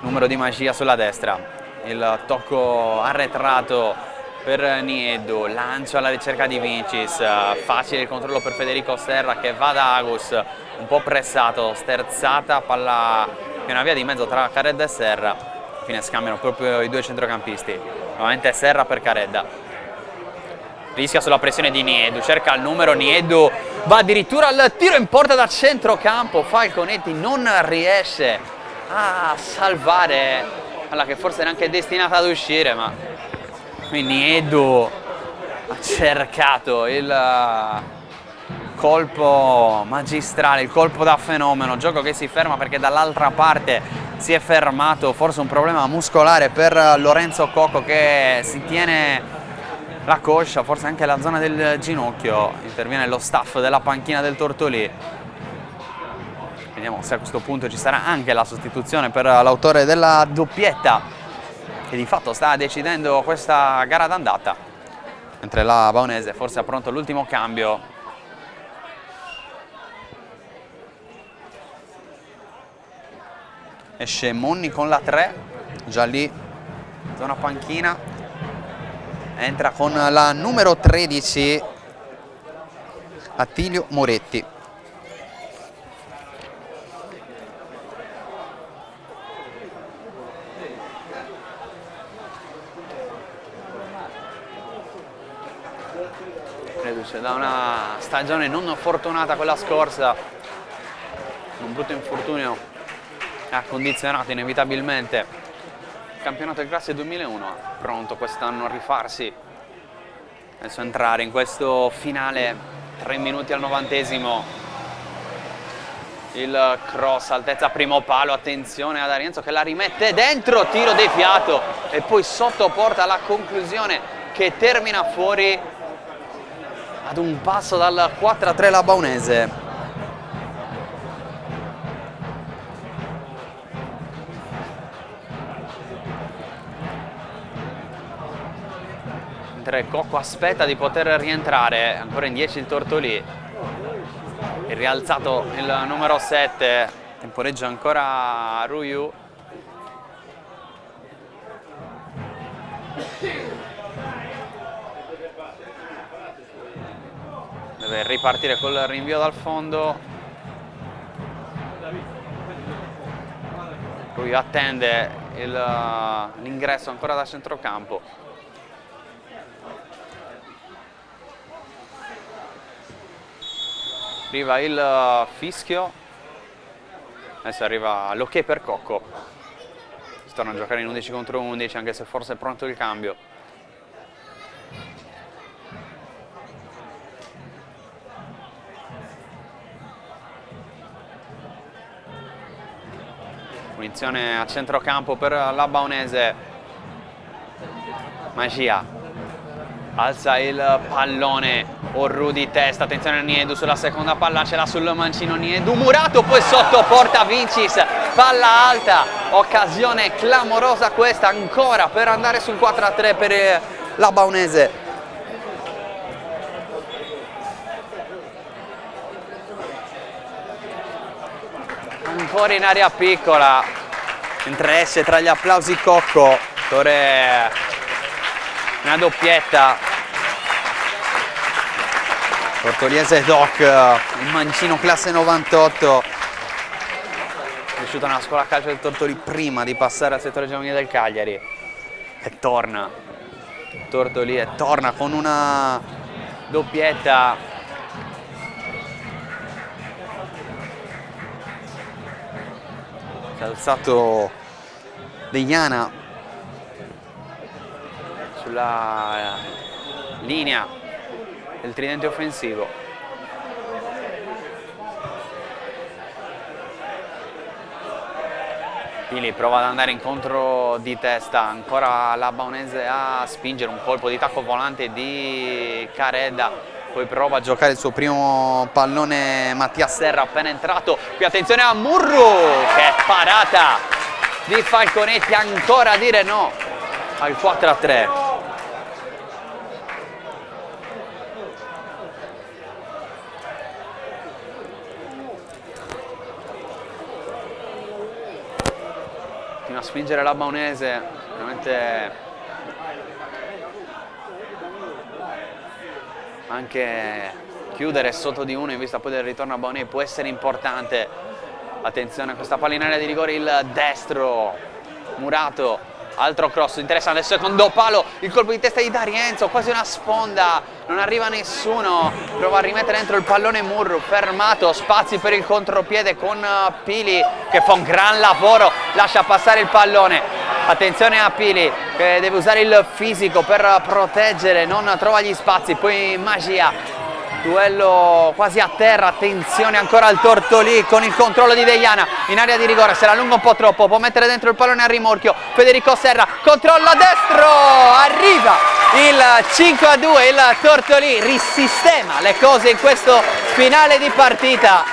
S1: Numero di Magia sulla destra, il tocco arretrato per Niedu, lancio alla ricerca di Vincis, facile il controllo per Federico Serra che va da Agus, un po' pressato, sterzata, palla che una via di mezzo tra Caredda e Serra, alla fine scambiano proprio i due centrocampisti, nuovamente Serra per Caredda, rischia sulla pressione di Niedu, cerca il numero, Niedu va addirittura al tiro in porta da centrocampo, Falconetti non riesce a salvare quella che forse neanche è destinata ad uscire, ma quindi Niedu ha cercato il colpo magistrale, il colpo da fenomeno, gioco che si ferma perché dall'altra parte si è fermato, forse un problema muscolare per Lorenzo Cocco che si tiene la coscia, forse anche la zona del ginocchio, interviene lo staff della panchina del Tortolì. Vediamo se a questo punto ci sarà anche la sostituzione per l'autore della doppietta, che di fatto sta decidendo questa gara d'andata, mentre la Baunese forse ha pronto l'ultimo cambio. Esce Monni con la 3, già lì, zona panchina, entra con la numero 13 Attilio Moretti. Da una stagione non fortunata quella scorsa, un brutto infortunio ha condizionato inevitabilmente il campionato di classe 2001, pronto quest'anno a rifarsi, adesso entrare in questo finale, 3 minuti al 90esimo, il cross altezza primo palo, attenzione ad Arienzo che la rimette dentro, tiro deviato e poi sotto porta la conclusione che termina fuori ad un passo dal 4-3 la Baunese. Mentre Cocco aspetta di poter rientrare, ancora in 10 il Tortolì. È rialzato il numero 7, temporeggia ancora Ruiu. Deve ripartire col rinvio dal fondo. Lui attende l'ingresso ancora da centrocampo. Arriva il fischio. Adesso arriva l'ok per Cocco. Si torna a giocare in 11 contro 11, anche se forse è pronto il cambio. Punizione a centrocampo per la Baunese. Magia alza il pallone, Orru di testa, attenzione a Niedu sulla seconda palla, ce l'ha sul mancino Niedu, murato, poi sotto porta Vincis, palla alta, occasione clamorosa questa ancora per andare sul 4-3 per la Baunese. ancora in area piccola, mentre esce tra gli applausi Cocco, autore una doppietta. Tortoliese Doc, il mancino classe 98, cresciuto nella scuola calcio del Tortoli prima di passare al settore giovanile del Cagliari, e torna Tortoli e torna con una doppietta. Si è alzato Deiana sulla linea del tridente offensivo. Pili prova ad andare incontro di testa, ancora la Baunese a spingere, un colpo di tacco volante di Caredda, poi prova a giocare il suo primo pallone Mattia Serra appena entrato. Qui attenzione a Murru, che parata di Falconetti, ancora a dire no al 4-3. A spingere la Baunese, veramente anche chiudere sotto di uno in vista poi del ritorno a Baunese può essere importante. Attenzione a questa palla in area di rigore, il destro Murato, altro cross interessante, secondo palo, il colpo di testa di D'Arienzo, quasi una sponda, non arriva nessuno, prova a rimettere dentro il pallone Murru, fermato, spazi per il contropiede con Pili che fa un gran lavoro, lascia passare il pallone. Attenzione a Pili che deve usare il fisico per proteggere, non trova gli spazi, poi Magia, duello quasi a terra, attenzione ancora al Tortolì con il controllo di Deiana in area di rigore, se la allunga un po' troppo, può mettere dentro il pallone a rimorchio, Federico Serra, controllo a destro, arriva il 5-2, il Tortolì risistema le cose in questo finale di partita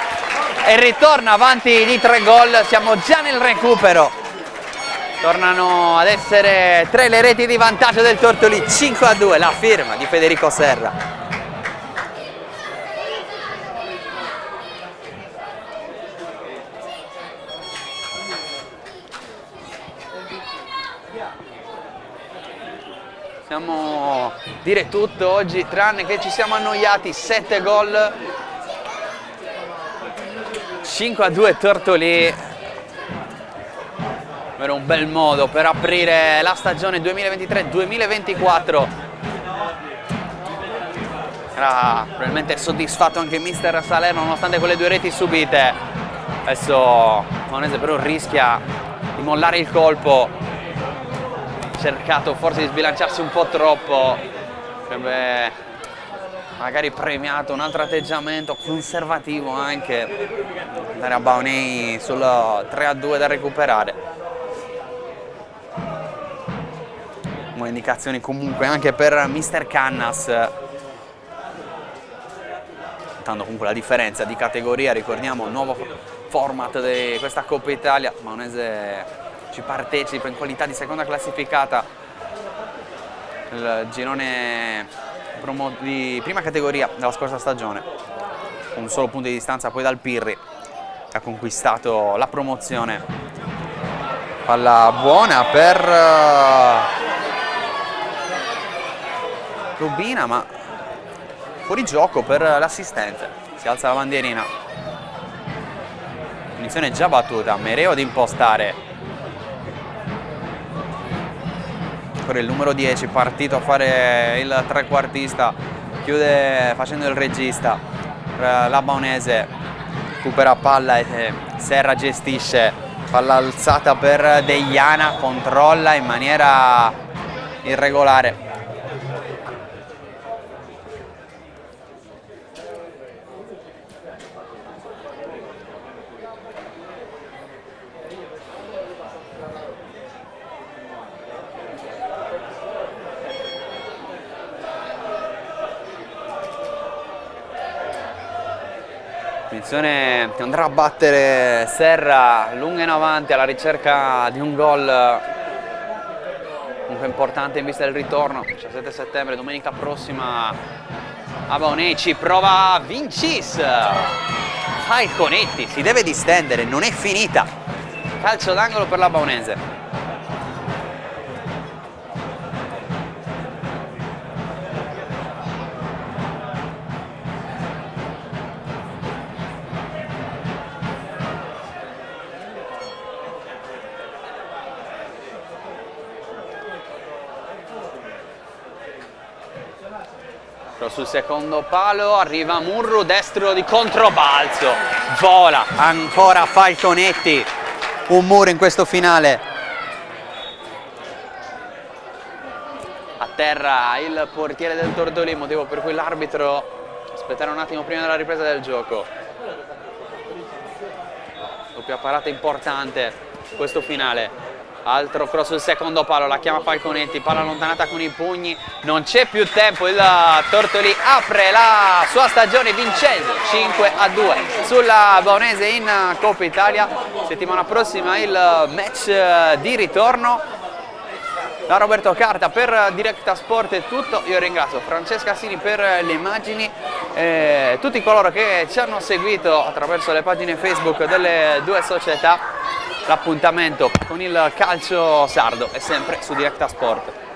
S1: e ritorna avanti di 3 gol, siamo già nel recupero, tornano ad essere 3 le reti di vantaggio del Tortolì, 5-2, la firma di Federico Serra. Possiamo dire tutto oggi, tranne che ci siamo annoiati, 7 gol, 5-2 Tortolì, era un bel modo per aprire la stagione 2023-2024. Era probabilmente soddisfatto anche mister Salerno nonostante quelle 2 reti subite. Adesso Baunese però rischia di mollare il colpo, cercato forse di sbilanciarsi un po' troppo, avrebbe magari premiato un altro atteggiamento conservativo anche, andare a Baunei sul 3-2 da recuperare. Buone indicazioni comunque anche per mister Cannas, notando comunque la differenza di categoria, ricordiamo il nuovo format di questa Coppa Italia, Baunese ci partecipa in qualità di seconda classificata nel girone di prima categoria della scorsa stagione, con un solo punto di distanza poi dal Pirri che ha conquistato la promozione. Palla buona per Rubina, ma fuori gioco per l'assistenza, si alza la bandierina, punizione già battuta, Mereo ad impostare. Il numero 10 partito a fare il trequartista, chiude facendo il regista, la Baunese recupera palla e Serra gestisce, palla alzata per Deiana, controlla in maniera irregolare. Attenzione, andrà a battere Serra lunga in avanti alla ricerca di un gol comunque importante in vista del ritorno, 17 settembre, domenica prossima a Baunei. Ci prova Vincis, Falconetti, si deve distendere, non è finita. Calcio d'angolo per la Baunese. Sul secondo palo arriva Murru, destro di controbalzo, vola ancora Falconetti, un muro in questo finale. A terra il portiere del Tortolì, motivo per cui l'arbitro aspettare un attimo prima della ripresa del gioco. Doppia parata importante questo finale. Altro cross sul secondo palo, la chiama Falconetti, palla allontanata con i pugni, non c'è più tempo, il Tortolì apre la sua stagione vincendo 5-2 sulla Baunese in Coppa Italia. Settimana prossima il match di ritorno. Da Roberto Carta per Directa Sport è tutto, io ringrazio Francesca Assini per le immagini e tutti coloro che ci hanno seguito attraverso le pagine Facebook delle due società. L'appuntamento con il calcio sardo è sempre su Directa Sport.